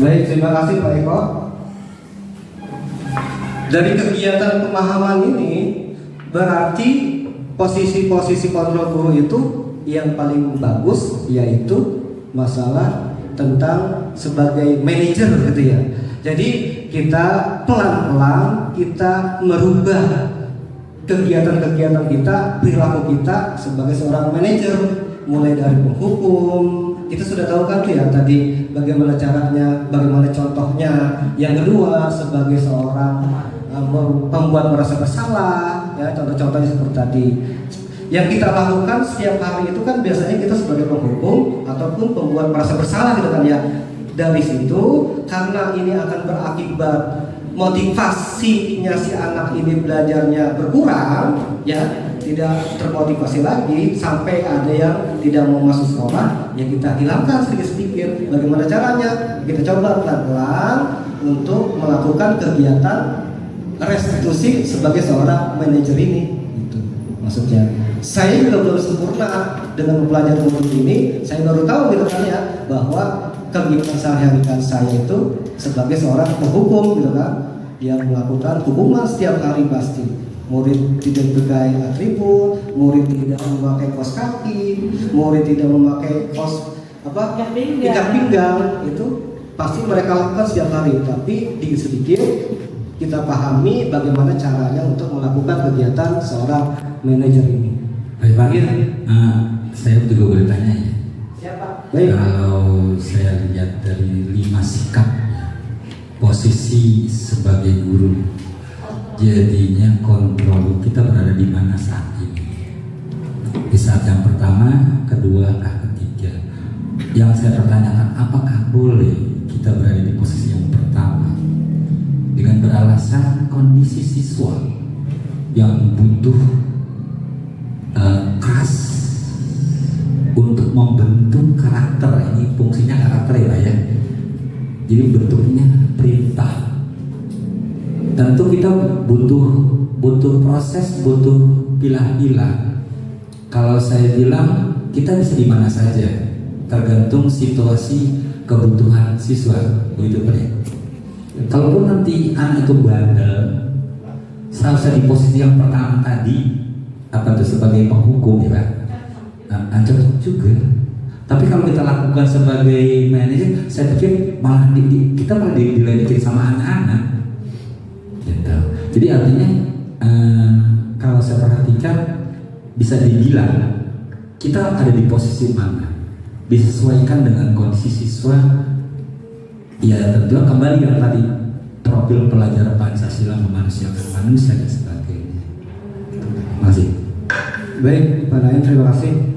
[SPEAKER 1] Baik, terima kasih Pak Eko. Dari kegiatan pemahaman ini berarti posisi-posisi kontrol guru itu yang paling bagus yaitu masalah tentang sebagai manajer gitu ya. Jadi kita pelan-pelan kita merubah kegiatan-kegiatan kita, perilaku kita sebagai seorang manajer, mulai dari penghukum. Kita sudah tahu kan tuh ya tadi bagaimana caranya, bagaimana contohnya. Yang kedua sebagai seorang pembuat merasa bersalah, ya, contoh-contohnya seperti tadi. Yang kita lakukan setiap hari itu kan biasanya kita sebagai penghukum ataupun pembuat merasa bersalah gitu kan ya. Dari situ karena ini akan berakibat motivasinya si anak ini belajarnya berkurang, ya, tidak termotivasi lagi sampai ada yang tidak mau masuk sekolah, ya kita hilangkan sedikit-sedikit. Bagaimana caranya? Kita coba pelan-pelan untuk melakukan kegiatan restitusi sebagai seorang manajer ini. Itu maksudnya. Saya juga belum sempurna dengan mempelajari murid ini. Saya baru tahu gitu kan ya bahwa kegiatan sehari-hari saya itu sebagai seorang penghukum gitu kan, yang melakukan hukuman setiap hari pasti. Murid tidak pakai atribut, murid tidak memakai kaos kaki, murid tidak memakai kaos ikat pinggang, itu pasti mereka lakukan setiap hari. Tapi sedikit kita pahami bagaimana caranya untuk melakukan kegiatan seorang manajer ini.
[SPEAKER 2] Baik Pak, saya juga boleh tanya ya.
[SPEAKER 1] Siapa? Baik.
[SPEAKER 2] Kalau saya lihat dari 5 sikap ya, posisi sebagai guru, jadinya kontrol kita berada di mana saat ini? Di saat yang pertama, kedua, ketiga. Yang saya pertanyakan, apakah boleh kita berada di posisi yang pertama dengan beralasan kondisi siswa yang butuh keras untuk membentuk karakter. Ini fungsinya karakter ya Pak ya. Jadi bentuknya perintah. Tentu kita butuh proses, butuh pilah-pilah. Kalau saya bilang kita bisa di mana saja, tergantung situasi kebutuhan siswa, begitu Pak ya. Kalaupun nanti anak itu bandel, seharusnya di posisi yang pertama tadi, apa itu sebagai penghukum ya Pak, cocok juga. Tapi kalau kita lakukan sebagai manajer, saya pikir malah kita malah diledekin sama anak-anak gitu. Jadi artinya kalau saya perhatikan, bisa dibilang kita ada di posisi mana, disesuaikan dengan kondisi siswa. Ya tentu kembali yang tadi, profil pelajar Pancasila, memanusiakan manusia dan sebagainya. Terima kasih.
[SPEAKER 1] Baik, Pak Naim, terima kasih.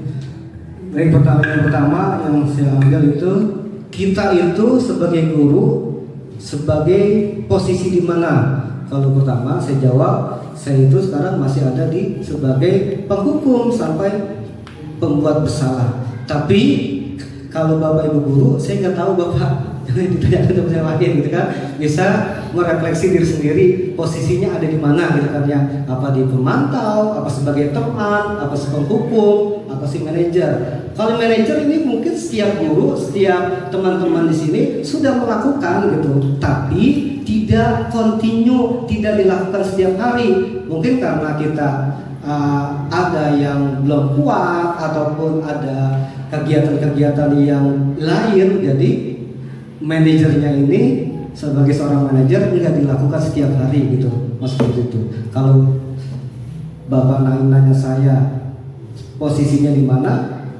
[SPEAKER 1] Baik, pertanyaan pertama yang saya ambil itu, kita itu sebagai guru, sebagai posisi di mana? Kalau pertama saya jawab, saya itu sekarang masih ada di sebagai penghukum sampai pembuat bersalah. Tapi kalau Bapak Ibu guru, saya nggak tahu Bapak, jangan ditanyakan sama yang lain gitu kan, bisa merefleksi diri sendiri posisinya ada di mana gitu kan ya, apa di pemantau, apa sebagai teman, apa sebagai penghukum, apa si manajer. Kalau manajer ini mungkin setiap guru, setiap teman-teman di sini sudah melakukan gitu, tapi tidak kontinu, tidak dilakukan setiap hari. Mungkin karena kita ada yang belum kuat ataupun ada kegiatan-kegiatan yang lain, jadi manajernya ini sebagai seorang manajer nggak dilakukan setiap hari gitu, maksudnya itu. Kalau Bapak nanya saya posisinya di mana,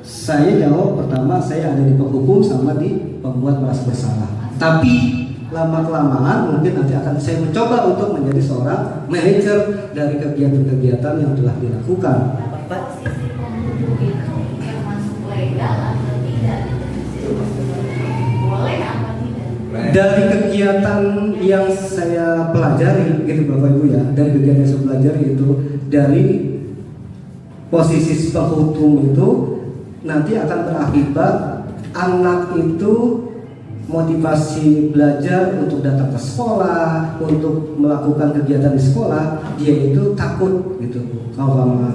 [SPEAKER 1] saya jawab pertama saya ada di penghukum sama di pembuat merasa bersalah. Tapi lama-kelamaan mungkin nanti akan saya mencoba untuk menjadi seorang manajer dari kegiatan-kegiatan yang telah dilakukan.
[SPEAKER 4] Posisi penghukum itu yang masuk legal atau tidak? Boleh apa tidak?
[SPEAKER 1] Dari kegiatan yang saya pelajari gitu Bapak Ibu ya, dari kegiatan yang saya pelajari itu, dari posisi penghukum itu nanti akan berakibat anak itu motivasi belajar untuk datang ke sekolah, untuk melakukan kegiatan di sekolah, dia itu takut gitu. Kalau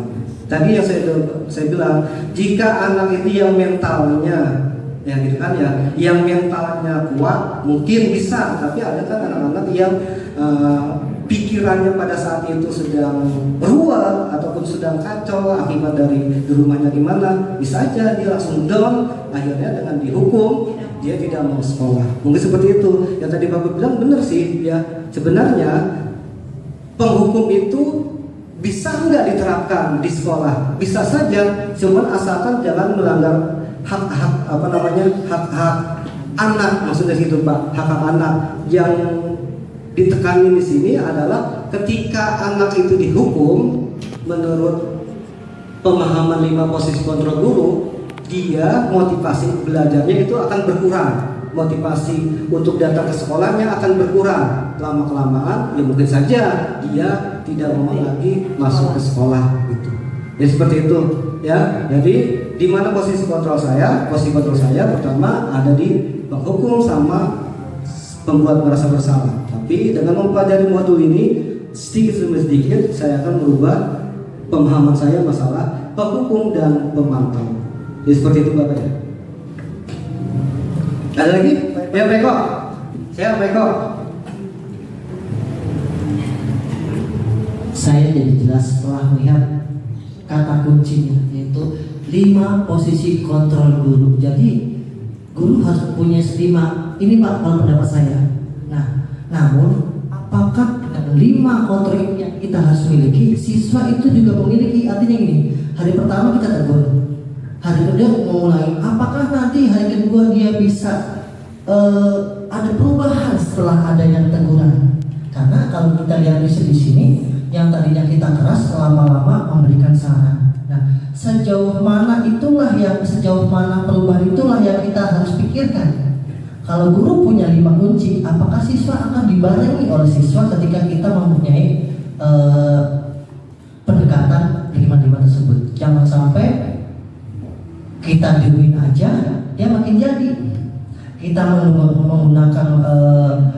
[SPEAKER 1] tadi yang saya bilang, jika anak itu yang mentalnya ya gitu kan ya, yang mentalnya kuat mungkin bisa, tapi ada kan anak-anak yang pikirannya pada saat itu sedang ruwet ataupun sedang kacau akibat dari di rumahnya gimana, bisa aja dia langsung down, akhirnya dengan dihukum dia tidak mau sekolah. Mungkin seperti itu. Yang tadi Bapak bilang benar sih ya, sebenarnya penghukum itu bisa nggak diterapkan di sekolah, bisa saja, cuman asalkan jangan melanggar hak-hak hak-hak anak, maksudnya gitu Pak, hak-hak anak. Yang ditekanin di sini adalah ketika anak itu dihukum, menurut pemahaman 5 posisi kontrol guru, dia motivasi belajarnya itu akan berkurang, motivasi untuk datang ke sekolahnya akan berkurang. Lama-kelamaan ya mungkin saja dia tidak mau lagi masuk ke sekolah gitu. Ya seperti itu ya. Jadi di mana posisi kontrol saya? Posisi kontrol saya pertama ada di penghukum sama pembuat merasa bersalah. Tapi dengan mempelajari modul ini sedikit demi sedikit saya akan merubah pemahaman saya masalah penghukum dan pemantau. Jadi seperti itu Bapak ya. Ada lagi? Ya Pak Eko. Saya Pak Eko.
[SPEAKER 3] Saya jadi jelas setelah melihat kata kuncinya, yaitu 5 posisi kontrol guru. Jadi guru harus punya 5. Ini Pak, kalau pendapat saya. Nah, namun apakah dengan 5 kontrol ini yang kita harus miliki, siswa itu juga memiliki? Artinya gini, hari pertama kita tegur, hari kedua mengulangi. Apakah nanti hari kedua dia bisa ada perubahan setelah adanya teguran? Karena kalau kita lihat di sini, yang tadinya kita keras lama-lama memberikan saran. Nah, sejauh mana perubahan itulah yang kita harus pikirkan. Kalau guru punya 5 kunci, apakah siswa akan dibarengi oleh siswa ketika kita mempunyai pendekatan 5 tersebut? Jangan sampai kita diemin aja, dia makin jadi. Kita menggunakan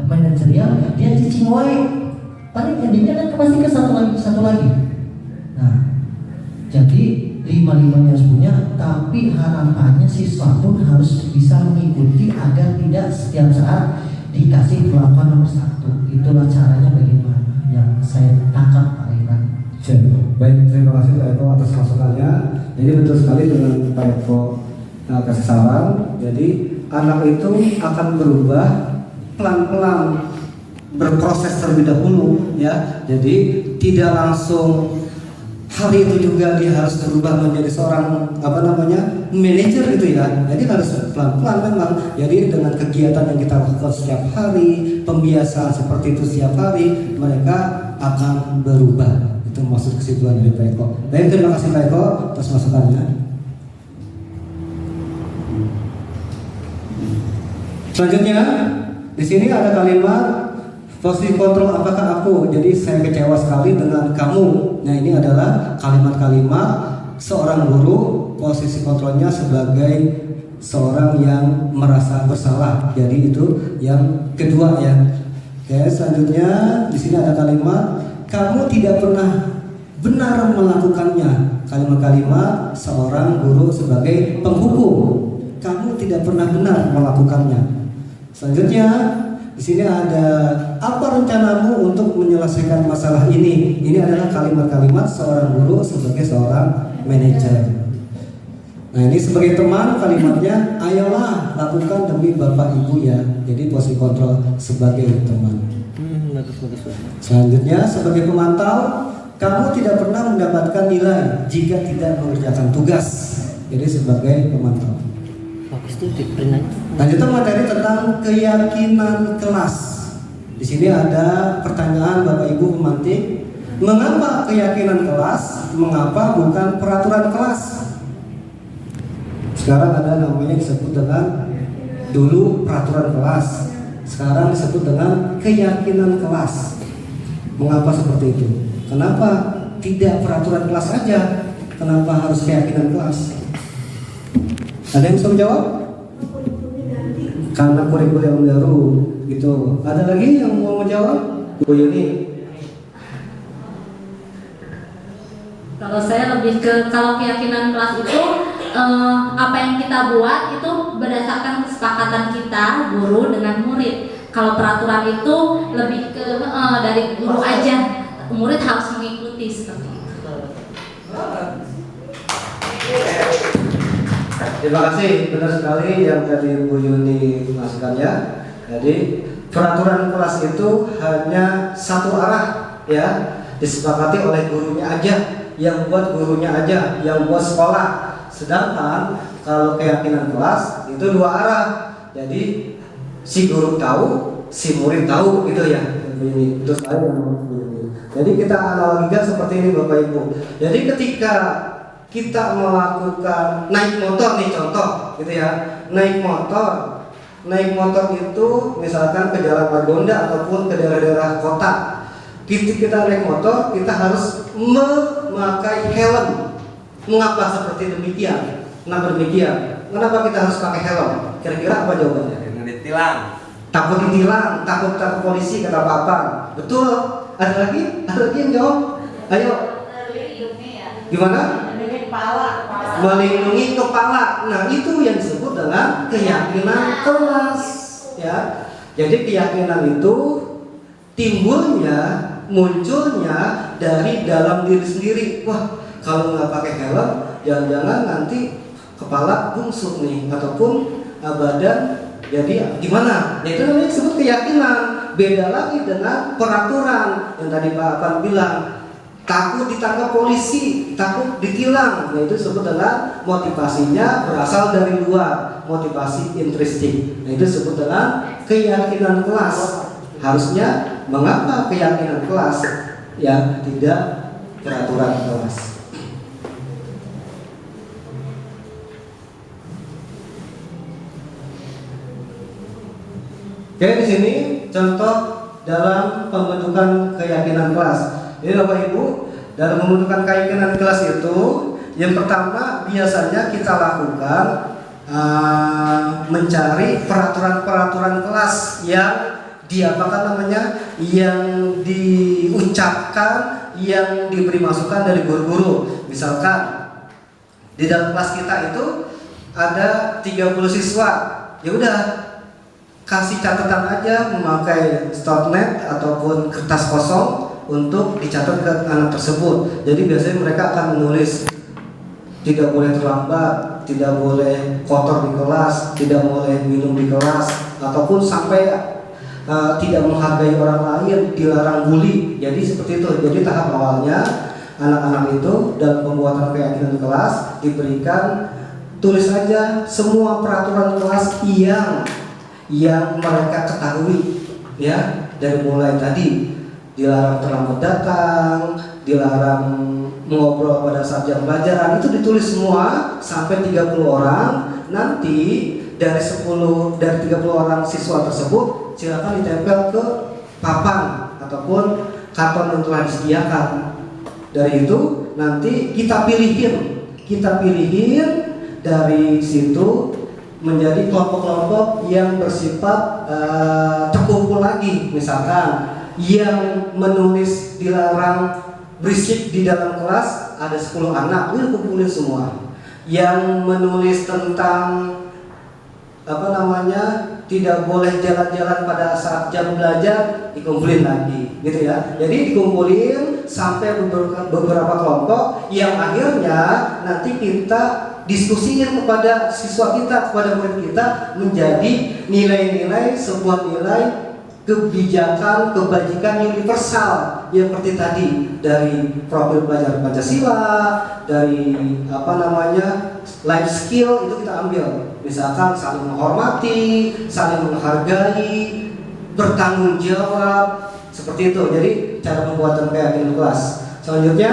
[SPEAKER 3] manajerial, dia cicing wae. Paling endingnya kan pasti ke satu lagi. Nah, jadi 5-5-nya harus punya, tapi harapannya siswa pun harus bisa mengikuti agar tidak setiap saat dikasih perlakuan nomor 1. Itulah caranya bagaimana yang saya tangkap Pak Iwan.
[SPEAKER 1] Baik, terima kasih Pak Eko atas masukannya. Jadi betul sekali dengan Pak Eko kasih saran. Jadi anak itu akan berubah pelan-pelan, berproses terlebih dahulu ya. Jadi tidak langsung hari itu juga dia harus berubah menjadi seorang manajer gitu ya. Jadi harus pelan-pelan memang. Jadi dengan kegiatan yang kita lakukan setiap hari, pembiasaan seperti itu setiap hari, mereka akan berubah. Itu maksud kesimpulan dari Pak Eko. Baik, terima kasih Pak Eko atas masukannya. Selanjutnya di sini ada kalimat posisi kontrol apakah aku. Jadi saya kecewa sekali dengan kamu. Nah, ini adalah kalimat-kalimat seorang guru, posisi kontrolnya sebagai seorang yang merasa bersalah. Jadi itu yang kedua ya. Oke, selanjutnya di sini ada kalimat kamu tidak pernah benar melakukannya. Kalimat-kalimat seorang guru sebagai penghukum. Kamu tidak pernah benar melakukannya. Selanjutnya di sini ada apa rencanamu untuk menyelesaikan masalah ini? Ini adalah kalimat-kalimat seorang guru sebagai seorang manajer. Nah, ini sebagai teman kalimatnya ayolah lakukan demi Bapak Ibu ya. Jadi posisi kontrol sebagai teman. Selanjutnya sebagai pemantau, kamu tidak pernah mendapatkan nilai jika tidak mengerjakan tugas. Jadi sebagai pemantau. Lanjutan materi tentang keyakinan kelas. Di sini ada pertanyaan Bapak Ibu pemantik. Mengapa keyakinan kelas? Mengapa bukan peraturan kelas? Sekarang ada namanya disebut dengan dulu peraturan kelas. Sekarang disebut dengan keyakinan kelas. Mengapa seperti itu? Kenapa tidak peraturan kelas saja? Kenapa harus keyakinan kelas? Ada yang bisa menjawab? Karena kurikulum baru gitu. Ada lagi yang mau menjawab? Bu Yuni.
[SPEAKER 4] Kalau saya lebih ke kalau keyakinan kelas itu apa yang kita buat itu berdasarkan kesepakatan kita guru dengan murid. Kalau peraturan itu lebih ke dari guru aja, murid harus mengikuti seperti itu.
[SPEAKER 1] Terima kasih, benar sekali yang tadi Bu Yuni masukkannya. Jadi peraturan kelas itu hanya satu arah ya, disepakati oleh gurunya aja, yang buat gurunya aja, yang buat sekolah. Sedangkan kalau keyakinan kelas itu dua arah. Jadi si guru tahu, si murid tahu gitu ya. Ini itu saya yang Bu Yuni. Jadi kita analogikan seperti ini Bapak Ibu. Jadi ketika kita melakukan naik motor nih contoh gitu ya, naik motor itu misalkan ke Jalan Margonda ataupun ke daerah-daerah kota. Kita naik motor kita harus memakai helm. Mengapa seperti demikian? Kenapa demikian? Kenapa kita harus pakai helm? Kira-kira apa jawabannya?
[SPEAKER 5] Karena ditilang.
[SPEAKER 1] Takut ditilang, takut polisi kata apa? Betul. Ada lagi yang jawab? Ayo. Gimana? Melindungi kepala. Nah, itu yang disebut dengan keyakinan kelas, ya. Jadi keyakinan itu munculnya dari dalam diri sendiri. Wah, kalau nggak pakai helm, jangan-jangan nanti kepala bungsuk nih, ataupun badan jadi gimana? Ya, itu namanya disebut keyakinan. Beda lagi dengan peraturan yang tadi Pak Afan bilang. Takut ditangkap polisi, takut ditilang. Nah, itu disebut dengan motivasinya berasal dari luar, motivasi intrinsik. Nah, itu disebut dengan keyakinan kelas. Harusnya mengapa keyakinan kelas yang tidak peraturan kelas? Oke, di sini contoh dalam pembentukan keyakinan kelas. Jadi Bapak Ibu, dalam pembentukan keyakinan kelas itu, yang pertama biasanya kita lakukan mencari peraturan-peraturan kelas yang yang diucapkan, yang diberi masukan dari guru-guru. Misalkan di dalam kelas kita itu ada 30 siswa, ya udah kasih catatan aja memakai Startnet ataupun kertas kosong untuk dicatat ke anak tersebut. Jadi biasanya mereka akan menulis tidak boleh terlambat, tidak boleh kotor di kelas, tidak boleh minum di kelas, ataupun sampai tidak menghargai orang lain, dilarang bully. Jadi seperti itu. Jadi tahap awalnya anak-anak itu dalam pembuatan keyakinan kelas diberikan tulis aja semua peraturan kelas yang mereka ketahui, ya, dari mulai tadi dilarang terlambat datang, dilarang mengobrol pada saat jam pelajaran, itu ditulis semua sampai 30 orang. Nanti dari 30 orang siswa tersebut silakan ditempel ke papan ataupun karton yang telah disediakan. Dari itu nanti kita pilihin dari situ menjadi kelompok-kelompok yang bersifat terkumpul lagi. Misalkan yang menulis dilarang berisik di dalam kelas ada 10 anak, ini kumpulin semua. Yang menulis tentang tidak boleh jalan-jalan pada saat jam belajar dikumpulin lagi, gitu ya. Jadi dikumpulin sampai beberapa kelompok yang akhirnya nanti kita diskusikan kepada siswa kita, kepada murid kita, menjadi nilai-nilai, sebuah nilai kebijakan, kebajikan universal yang seperti tadi, dari profil belajar Pancasila, dari life skill itu kita ambil. Misalkan saling menghormati, saling menghargai, bertanggung jawab, seperti itu. Jadi cara pembuatan keyakinan kelas. Selanjutnya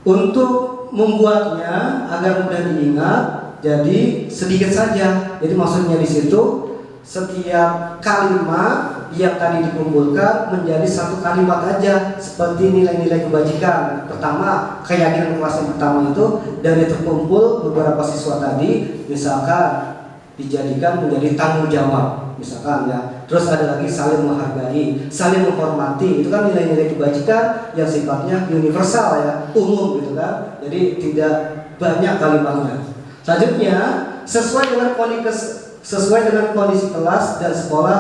[SPEAKER 1] untuk membuatnya agar mudah diingat, jadi sedikit saja. Jadi maksudnya di situ setiap kalimat yang tadi dikumpulkan menjadi satu kalimat aja, seperti nilai-nilai kebajikan. Pertama, keyakinan kelas yang pertama itu dari terkumpul beberapa siswa tadi, misalkan dijadikan menjadi tanggung jawab, misalkan ya. Terus ada lagi saling menghargai, saling menghormati. Itu kan nilai-nilai kebajikan yang sifatnya universal ya, umum gitu kan. Jadi tidak banyak kalimatnya. Selanjutnya, sesuai dengan kondisi kelas dan sekolah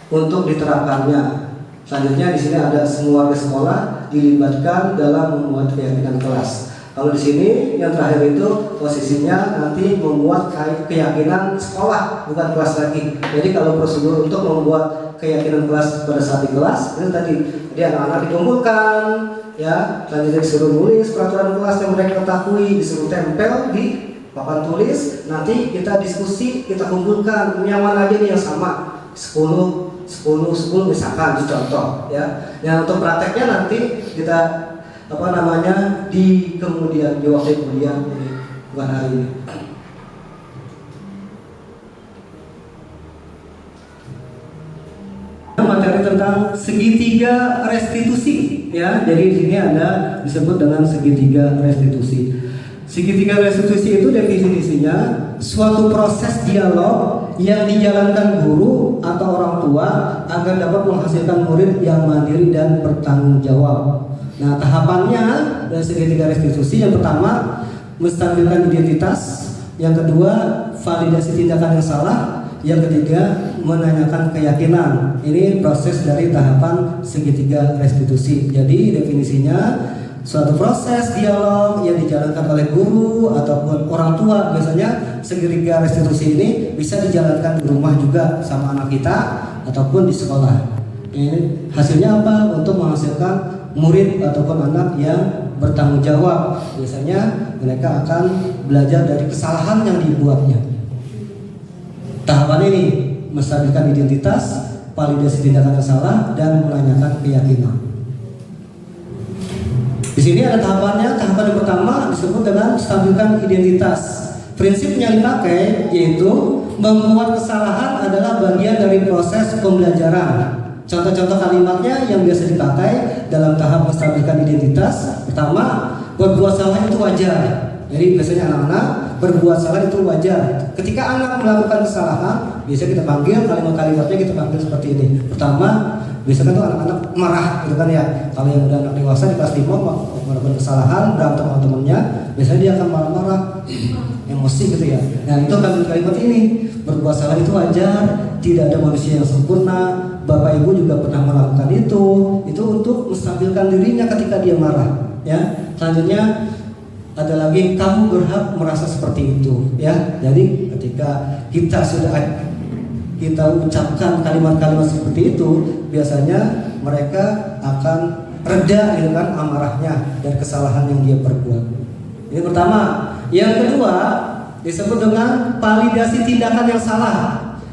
[SPEAKER 1] untuk diterapkannya. Selanjutnya di sini ada semua warga sekolah dilibatkan dalam membuat keyakinan kelas. Kalau di sini yang terakhir itu posisinya nanti membuat keyakinan sekolah, bukan kelas lagi. Jadi kalau prosedur untuk membuat keyakinan kelas pada saat di kelas itu tadi, jadi anak-anak dikumpulkan, ya, selanjutnya disuruh nulis peraturan kelas yang mereka ketahui, disuruh tempel di papan tulis. Nanti kita diskusi, kita kumpulkan yang mana aja nih yang sama, 10 misalkan di contoh ya. Yang untuk prakteknya nanti kita di kemudian di waktu kuliah, ini bukan hari ini. Materi tentang segitiga restitusi ya. Jadi di sini ada disebut dengan segitiga restitusi. Segitiga restitusi itu definisinya suatu proses dialog yang dijalankan guru atau orang tua agar dapat menghasilkan murid yang mandiri dan bertanggung jawab. Nah, tahapannya dari segitiga restitusi, yang pertama menstabilkan identitas, yang kedua validasi tindakan yang salah, yang ketiga menanyakan keyakinan. Ini proses dari tahapan segitiga restitusi. Jadi definisinya suatu proses dialog yang dijalankan oleh guru ataupun orang tua. Biasanya segitiga restitusi ini bisa dijalankan di rumah juga sama anak kita ataupun di sekolah. Ini hasilnya apa? Untuk menghasilkan murid ataupun anak yang bertanggung jawab. Biasanya mereka akan belajar dari kesalahan yang dibuatnya. Tahapan ini menstabilkan identitas, validasi tindakan yang salah, dan menanyakan keyakinan. Di sini ada tahapannya. Tahapan yang pertama disebut dengan stabilkan identitas. Prinsip yang dipakai yaitu membuat kesalahan adalah bagian dari proses pembelajaran. Contoh-contoh kalimatnya yang biasa dipakai dalam tahap menstabilkan identitas. Pertama, berbuat salah itu wajar. Jadi biasanya anak-anak berbuat salah itu wajar. Ketika anak melakukan kesalahan, biasanya kita panggil kalimat-kalimatnya kita panggil seperti ini. Pertama, biasanya tuh anak-anak marah gitu kan ya. Kalau yang udah anak dewasa di kelas 5 melakukan kesalahan, berantem sama temannya, biasanya dia akan marah-marah, emosi gitu ya. Nah, itu kalimat ini, berbuat salah itu wajar, tidak ada manusia yang sempurna. Bapak Ibu juga pernah melakukan itu untuk menstabilkan dirinya ketika dia marah ya. Selanjutnya ada lagi, kamu berhak merasa seperti itu ya. Jadi ketika kita ucapkan kalimat-kalimat seperti itu, biasanya mereka akan reda gitu kan amarahnya dan kesalahan yang dia perbuat. Ini pertama. Yang kedua disebut dengan validasi tindakan yang salah.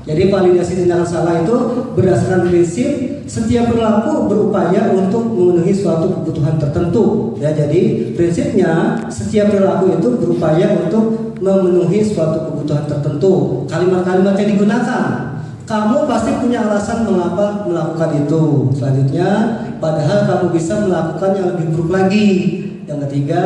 [SPEAKER 1] Jadi validasi tindakan salah itu berdasarkan prinsip setiap perilaku berupaya untuk memenuhi suatu kebutuhan tertentu. Ya, jadi prinsipnya setiap perilaku itu berupaya untuk memenuhi suatu kebutuhan tertentu. Kalimat-kalimat yang digunakan, kamu pasti punya alasan mengapa melakukan itu. Selanjutnya, padahal kamu bisa melakukan yang lebih buruk lagi. Yang ketiga,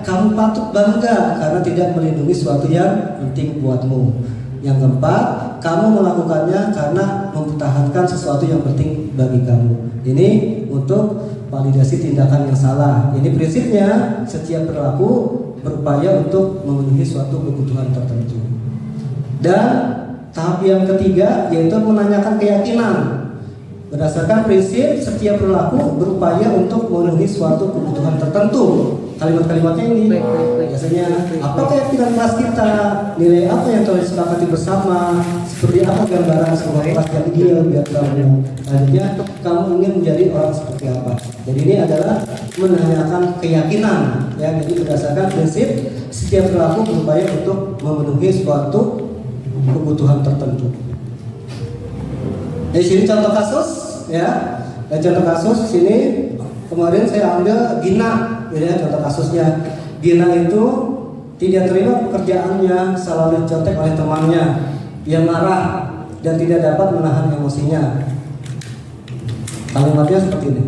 [SPEAKER 1] kamu patut bangga karena tidak melindungi suatu yang penting buatmu. Yang keempat, kamu melakukannya karena mempertahankan sesuatu yang penting bagi kamu. Ini untuk validasi tindakan yang salah. Ini prinsipnya setiap perilaku berupaya untuk memenuhi suatu kebutuhan tertentu. Dan tahap yang ketiga yaitu menanyakan keyakinan. Berdasarkan prinsip setiap perilaku berupaya untuk memenuhi suatu kebutuhan tertentu. Kalimat-kalimatnya ini biasanya apa keyakinan kelas kita, nilai apa yang telah disepakati bersama, seperti apa gambaran sebuah kelas yang ideal biar kamu. Selanjutnya, kamu ingin menjadi orang seperti apa. Jadi ini adalah menanyakan keyakinan ya. Jadi berdasarkan prinsip setiap perilaku berupaya untuk memenuhi suatu kebutuhan tertentu. Di sini contoh kasus ya. Contoh kasus sini kemarin saya ambil Gina. Jadi contoh kasusnya, Gina itu tidak terima pekerjaannya, selalu dicontek oleh temannya. Dia marah dan tidak dapat menahan emosinya. Kalimatnya seperti ini.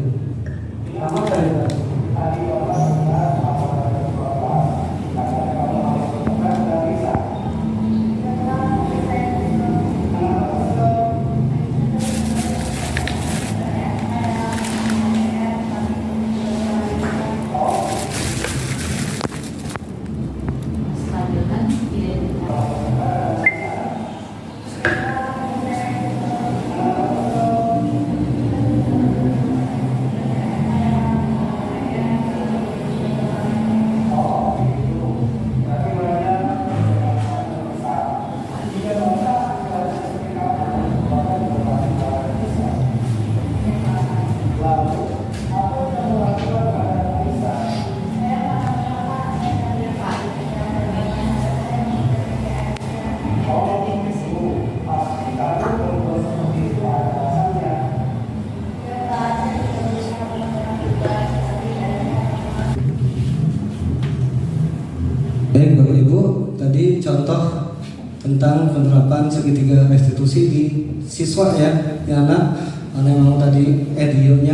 [SPEAKER 1] Baik Bapak Ibu, tadi contoh tentang penerapan segitiga restitusi di siswa ya, anak memang tadi audionya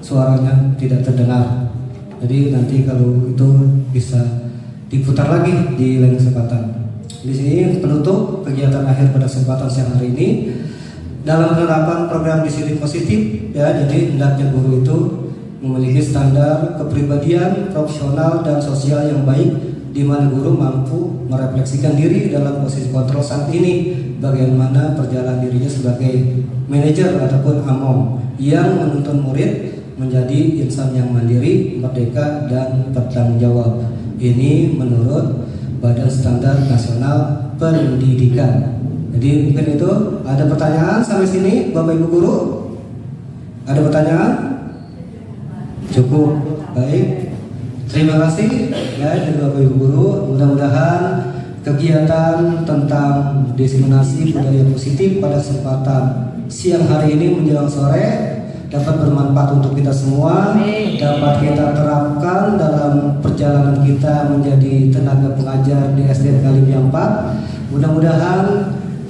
[SPEAKER 1] suaranya tidak terdengar. Jadi nanti kalau itu bisa diputar lagi di lain kesempatan. Di sini penutup kegiatan akhir pada kesempatan siang hari ini dalam penerapan program disiplin positif ya. Jadi hendaknya guru itu memiliki standar kepribadian, profesional, dan sosial yang baik, di mana guru mampu merefleksikan diri dalam posisi kontrol saat ini, bagaimana perjalanan dirinya sebagai manajer ataupun among yang menuntun murid menjadi insan yang mandiri, merdeka, dan bertanggung jawab. Ini menurut Badan Standar Nasional Pendidikan. Jadi mungkin itu ada pertanyaan sampai sini, Bapak Ibu guru? Ada pertanyaan? Cukup, baik. Terima kasih ya dari Bapak Ibu guru. Mudah-mudahan kegiatan tentang diseminasi budaya positif pada kesempatan siang hari ini menjelang sore dapat bermanfaat untuk kita semua, dapat kita terapkan dalam perjalanan kita menjadi tenaga pengajar di SDN Kalimia 4. Mudah-mudahan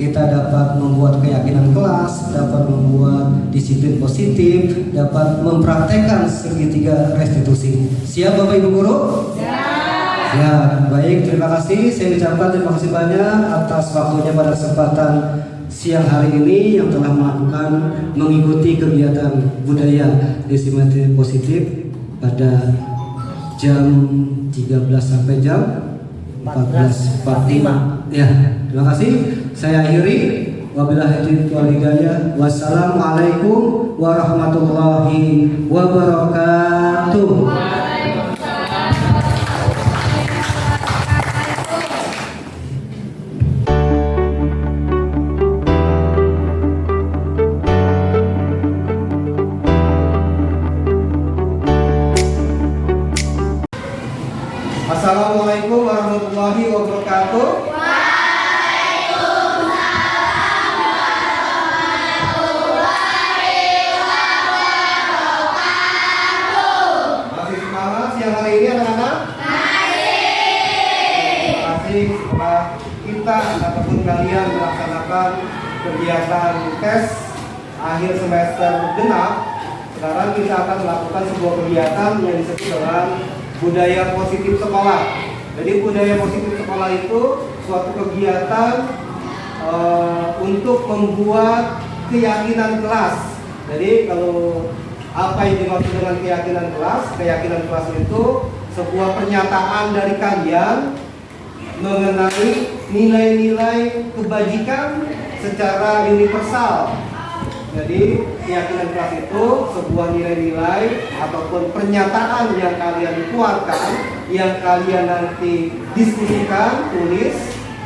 [SPEAKER 1] kita dapat membuat keyakinan kelas, dapat membuat disiplin positif, dapat mempraktekkan segitiga restitusi. Siap Bapak Ibu guru? Ya, baik, terima kasih. Saya ucapkan terima kasih banyak atas waktunya pada kesempatan siang hari ini yang telah mengikuti kegiatan budaya diseminasi positif pada jam 13 sampai jam 14.45. Ya, terima kasih. Saya akhiri. Wabillahi taufiq wal hidayah. Wassalamualaikum warahmatullahi wabarakatuh. Assalamualaikum warahmatullahi wabarakatuh. Masih semangat siang hari ini anak-anak? Terima kasih setelah kita ataupun kalian melaksanakan kegiatan tes akhir semester genap. Sekarang kita akan melakukan sebuah kegiatan yang disebut dengan budaya positif sekolah. Jadi budaya positif sekolah itu suatu kegiatan untuk membuat keyakinan kelas. Jadi kalau apa yang dimaksud dengan keyakinan kelas? Keyakinan kelas itu sebuah pernyataan dari kalian mengenai nilai-nilai kebajikan secara universal. Jadi keyakinan kelas itu sebuah nilai-nilai ataupun pernyataan yang kalian keluarkan, yang kalian nanti diskusikan, tulis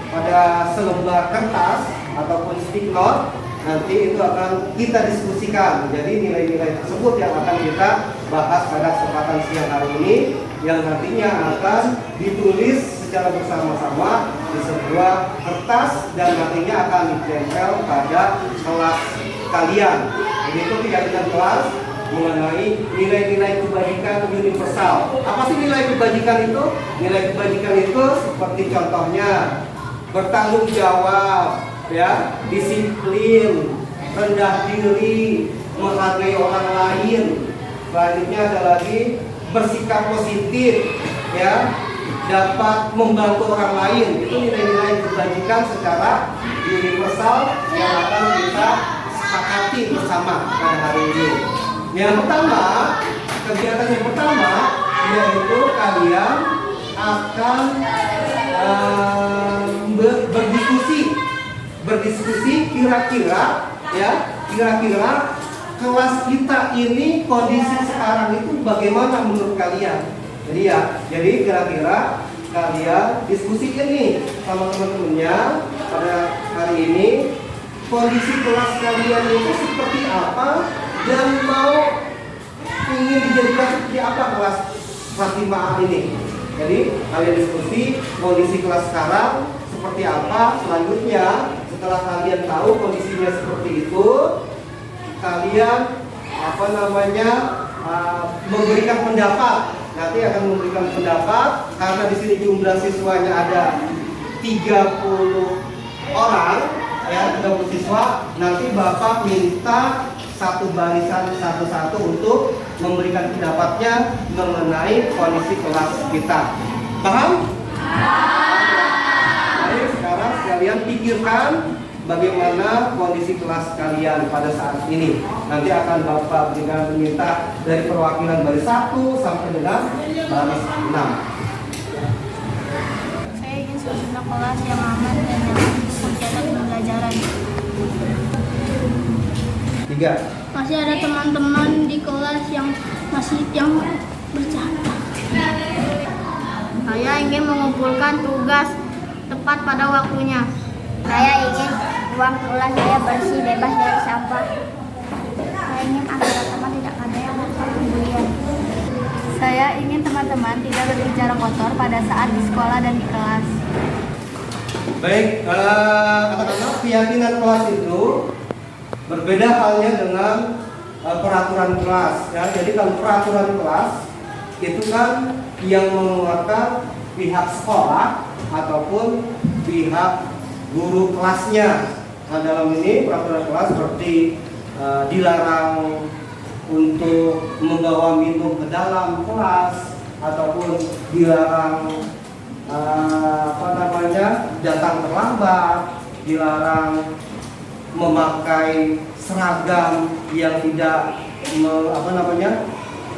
[SPEAKER 1] pada selembar kertas ataupun stick note. Nanti itu akan kita diskusikan. Jadi nilai-nilai tersebut yang akan kita bahas pada kesempatan siang hari ini, yang nantinya akan ditulis secara bersama-sama di sebuah kertas dan nantinya akan ditempel pada kelas kalian. Ini itu keyakinan kelas mengenai nilai-nilai kebajikan universal. Apa sih nilai kebajikan itu? Nilai kebajikan itu seperti contohnya bertanggung jawab, ya, disiplin, rendah diri, menghargai orang lain. Selanjutnya ada lagi bersikap positif, ya, dapat membantu orang lain. Itu nilai-nilai kebajikan secara universal yang akan kita sepakati bersama pada hari ini. Yang pertama, kegiatan yang pertama yaitu kalian akan berdiskusi kira-kira, ya, kira-kira kelas kita ini kondisi sekarang itu bagaimana menurut kalian. Jadi kira-kira kalian diskusikan nih sama teman-temannya pada hari ini, kondisi kelas kalian itu seperti apa dan mau ingin dijadikan seperti apa kelas 5A ini. Jadi kalian diskusi kondisi kelas sekarang seperti apa. Selanjutnya setelah kalian tahu kondisinya seperti itu, kalian memberikan pendapat. Nanti akan memberikan pendapat karena di sini jumlah siswanya ada 30 orang, ya, 30 siswa. Nanti Bapak minta satu barisan satu-satu untuk memberikan pendapatnya mengenai kondisi kelas kita. Paham? Baik, sekarang sekalian pikirkan bagaimana kondisi kelas kalian pada saat ini. Nanti akan Bapak berikan minta dari perwakilan baris 1 sampai dengan baris 6.
[SPEAKER 5] Saya ingin suasana kelas yang aman dan nyaman untuk kegiatan pembelajaran.
[SPEAKER 1] 3.
[SPEAKER 5] Masih ada teman-teman di kelas yang bercanda. Saya ingin mengumpulkan tugas tepat pada waktunya.
[SPEAKER 6] Saya ingin ruang kelas saya bersih, bebas dari sampah.
[SPEAKER 5] Saya ingin agar teman tidak ada yang melakukan pembulian.
[SPEAKER 6] Saya ingin teman-teman tidak berbicara kotor pada saat di sekolah dan di kelas.
[SPEAKER 1] Baik, katakanlah keyakinan kelas itu berbeda halnya dengan peraturan kelas. Ya. Jadi kalau peraturan kelas itu kan yang mengeluarkan pihak sekolah ataupun pihak guru kelasnya. Nah, dalam ini peraturan kelas seperti dilarang untuk membawa minum ke dalam kelas ataupun dilarang datang terlambat, dilarang memakai seragam yang tidak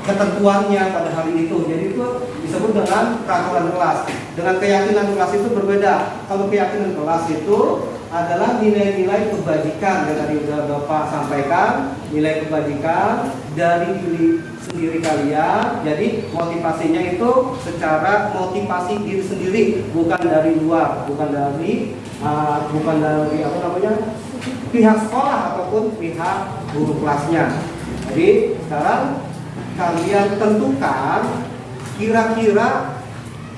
[SPEAKER 1] ketentuannya pada hari itu. Jadi itu disebut dengan peraturan kelas. Dengan keyakinan kelas itu berbeda. Kalau keyakinan kelas itu adalah nilai-nilai kebajikan yang tadi sudah Bapak sampaikan, nilai kebajikan dari diri sendiri kalian. Jadi motivasinya itu secara motivasi diri sendiri, bukan dari luar, bukan dari pihak sekolah ataupun pihak guru kelasnya. Jadi sekarang kalian tentukan kira-kira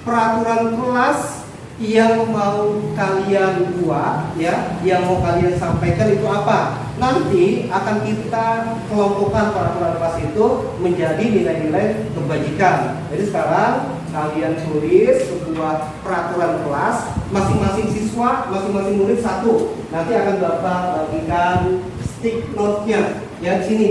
[SPEAKER 1] peraturan kelas yang mau kalian buat, ya, yang mau kalian sampaikan itu apa. Nanti akan kita kelompokkan peraturan kelas itu menjadi nilai-nilai kebajikan. Jadi sekarang kalian tulis sebuah peraturan kelas, masing-masing siswa, masing-masing murid 1. Nanti akan Bapak bagikan stick note-nya, ya, di sini.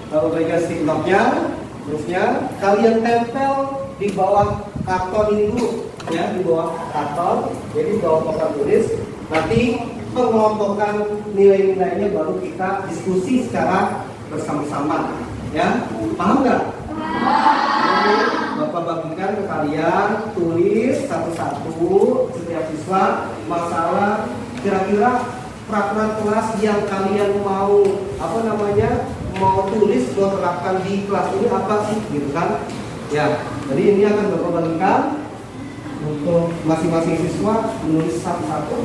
[SPEAKER 1] Bapak bagikan stick note-nya, terusnya kalian tempel di bawah karton ini dulu, ya, di bawah karton. Jadi di bawah papan tulis. Nanti pengelompokan nilai-nilainya baru kita diskusi secara bersama-sama, ya. Paham nggak? Jadi, Bapak bagikan ke kalian, tulis satu-satu setiap siswa masalah kira-kira peraturan kelas yang kalian mau tulis, mau terapkan di kelas ini apa sih, gitu kan? Ya, jadi ini akan Bapak bagikan untuk masing-masing siswa menulis satu-satu.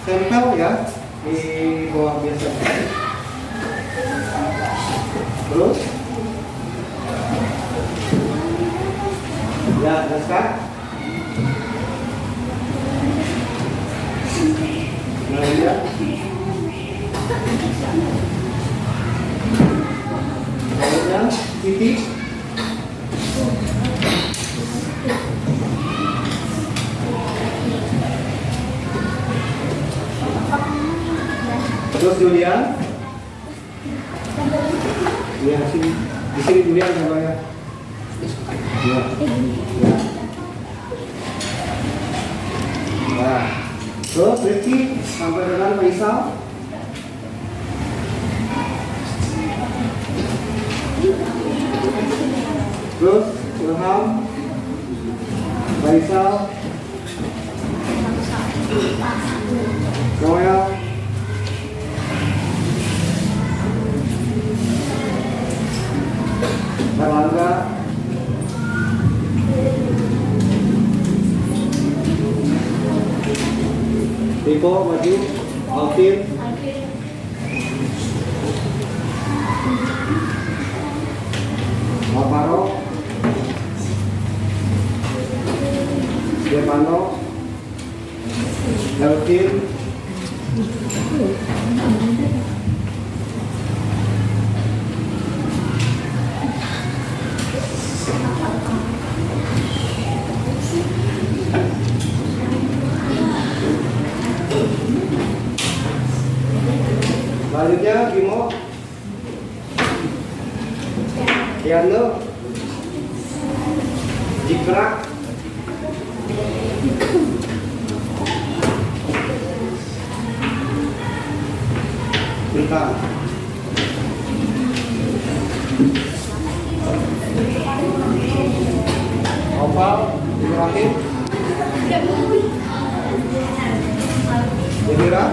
[SPEAKER 1] Tempel ya di bawah biasa. Terus ya, terus kan? Nah, ya. Kemudian titik. Terus Julian, ya sini, di sini Julian coba ya. Ya. Nah, terus Ricky. sampai dengan Faisal. Terus Ilham, Faisal, Noel, Erlangga, Riko, maju, Alvin, Alvaro, Stefano, Elvin, selanjutnya Bimo, Yano, Jikra, Rika, Opal, Ibrahim, Indira,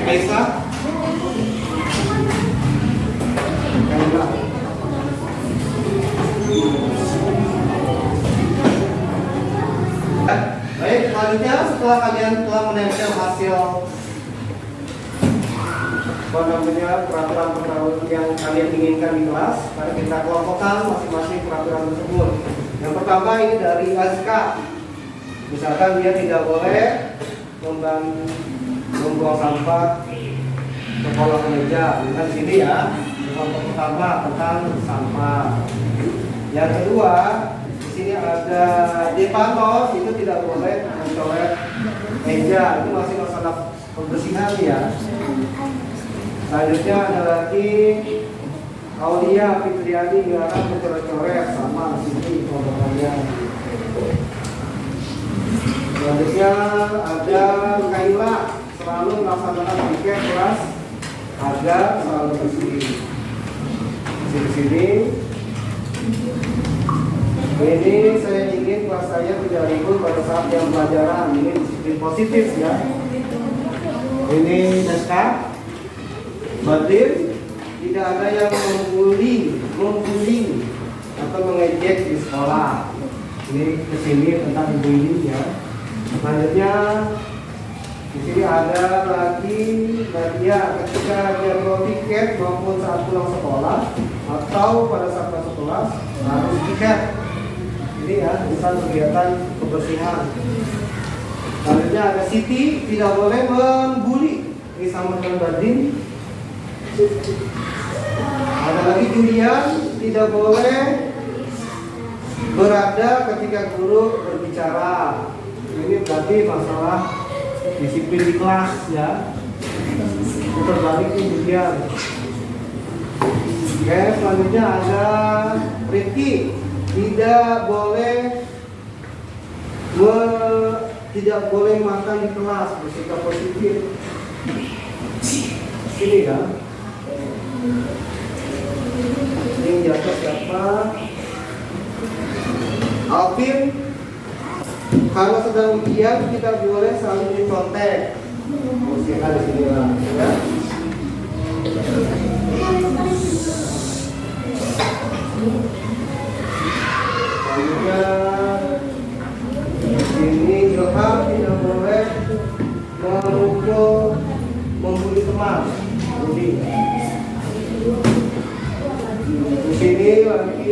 [SPEAKER 1] Kaisa, Kaila. Baik, selanjutnya setelah kalian telah menempel hasil peraturan yang kalian inginkan di kelas, mari kita kelompokkan masing-masing peraturan tersebut. Yang pertama ini dari Azka. Misalkan dia tidak boleh membuang sampah ke kolong meja. Dengan sini ya, kelompok pertama tentang sampah. Yang kedua, di sini ada Depanos, itu tidak boleh mencoret meja. Itu masih masalah kebersihan ya. Selanjutnya ada lagi Aulia Fitriani, dilarang mencoret-coret, sama di sini kelompoknya. Selanjutnya ada Kaila, selalu melaksanakan piket kelas agar selalu bersih. Di sini ini saya ingin kelas saya tidak ribut pada saat yang pelajaran. Ini disiplin positif ya. Ini naskah Badir, tidak ada yang membuli atau mengejek di sekolah. Ini kesini tentang ibu ya. Selanjutnya di sini ada lagi Nadia, ketika dia bawa tiket maupun saat pulang sekolah atau pada saat masuk kelas harus tiket. Ini ya tentang kegiatan kebersihan. Selanjutnya ada Siti, tidak boleh membuli. Ini sama dengan Badin. Ada lagi Julian, tidak boleh berada ketika guru berbicara. Ini berarti masalah disiplin di kelas ya. Terbalik nih Julian. Oke, selanjutnya ada Rifki, tidak boleh makan di kelas, bersikap positif. Sini ya. Ini jatuh siapa? Alvin, kalau sedang ujian kita boleh saling mencontek. Musik di sini lah, ya. Selanjutnya ini Ilham tidak boleh membuli teman. Di sini lagi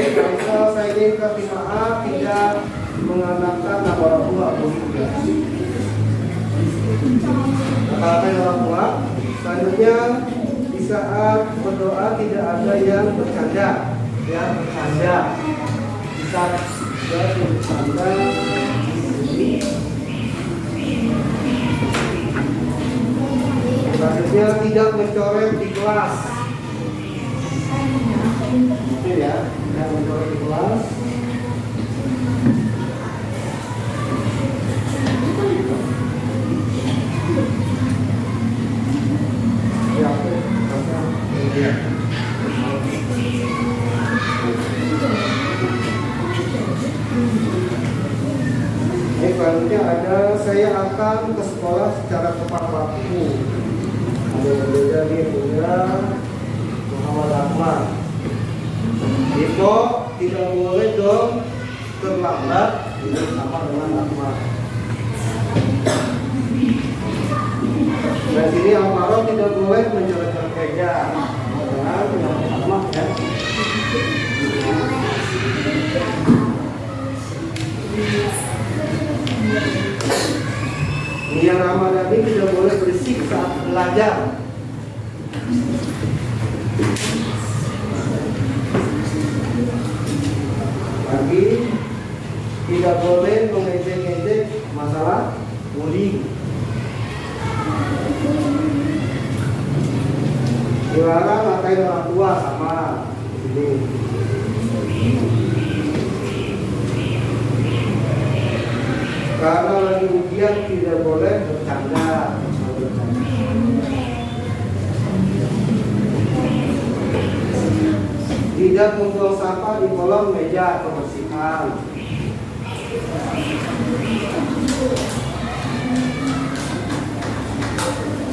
[SPEAKER 1] kalau saya ingin kasih maaf tidak mengandalkan nama orang tua ya. Kata orang tua. Selanjutnya di saat berdoa tidak ada yang bercanda, ya bercanda. Di saat bercanda selanjutnya tidak mencoret di kelas. Itu ya. tidak mencolok di kelas. Selanjutnya ada saya akan ke sekolah secara tepat waktu. Ada yang berbeda nih, punya Muhammad Ahmad. Itu tidak boleh dong terlambat, ini sama dengan Ahmad. Dan sini Alvaro tidak boleh mencoret-coret meja, dengan Ahmad ya. Yang Ramadhani tidak boleh berisik saat belajar. Lagi tidak boleh mengejek-ejek masalah bullying. Dilarang ngatain orang tua sama ini. Karena lagi ujian tidak boleh bercanda. Tidak membuang sampah di kolong meja kebersihan.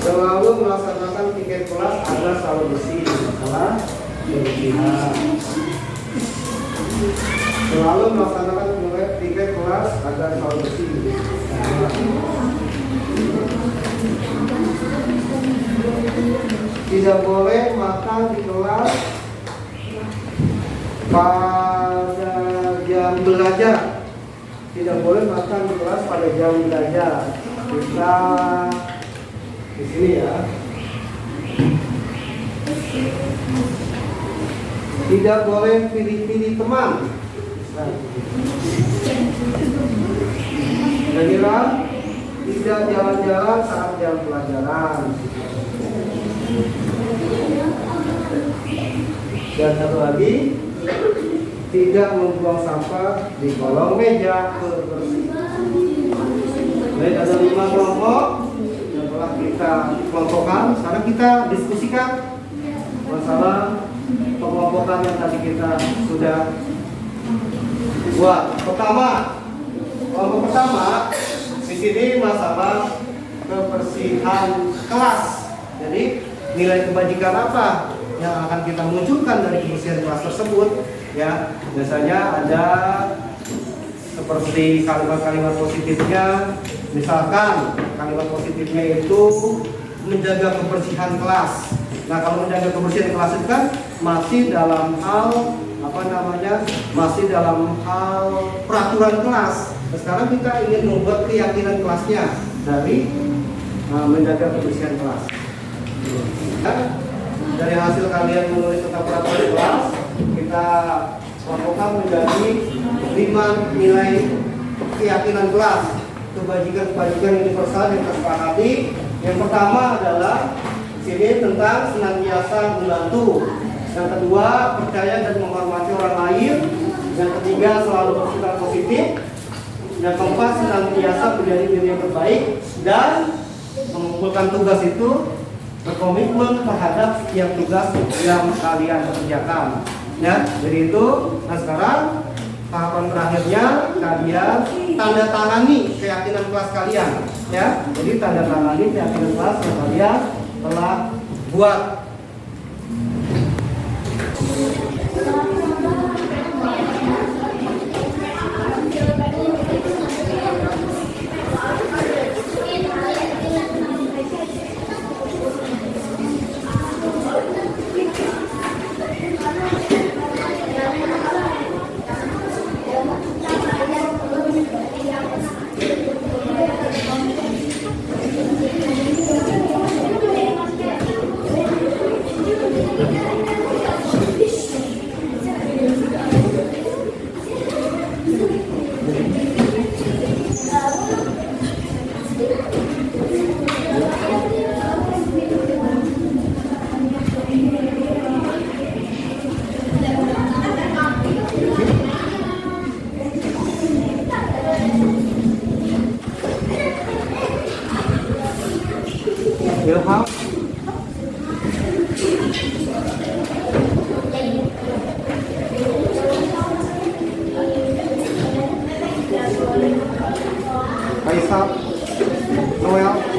[SPEAKER 1] Selalu melaksanakan tiket kelas agar selalu bersih. Masalah kebersihan. Selalu melaksanakan tiket kelas agar selalu bersih. Tidak boleh makan di kelas pada jam belajar. Tidak boleh makan di kelas pada jam belajar. Kita di sini ya. Tidak boleh pilih-pilih teman. Kedua, tidak jalan-jalan saat jam pelajaran. Dan satu lagi, tidak membuang sampah di kolong meja kebersihan. Baik, ada 5 kelompok yang telah kita kelompokkan. Sekarang kita diskusikan masalah pengelompokan yang tadi kita sudah buat. Kelompok pertama di sini masalah kebersihan kelas. Jadi nilai kebajikan apa yang akan kita munculkan dari kebersihan kelas tersebut? Ya, biasanya ada seperti kalimat-kalimat positifnya. Misalkan kalimat positifnya itu menjaga kebersihan kelas. Nah, kalau menjaga kebersihan kelas itu kan masih dalam hal masih dalam hal peraturan kelas. Sekarang kita ingin membuat keyakinan kelasnya dari menjaga kebersihan kelas. Dari hasil kalian menulis tentang peraturan kelas, kita kelompokkan menjadi 5 nilai keyakinan kelas, kebajikan universal yang kita sepakati. Yang pertama adalah sini tentang senantiasa membantu. Yang kedua, percaya dan menghormati orang lain. Yang ketiga, selalu bersikap positif. Yang keempat, senantiasa menjadi diri yang terbaik dan mengumpulkan tugas itu berkomitmen terhadap setiap tugas yang kalian kerjakan. Ya, jadi itu. Nah, sekarang tahapan terakhirnya kalian tanda tangani keyakinan kelas kalian. Ya, jadi tanda tangani keyakinan kelas yang kalian telah buat. Ilham. Faisal. Noel.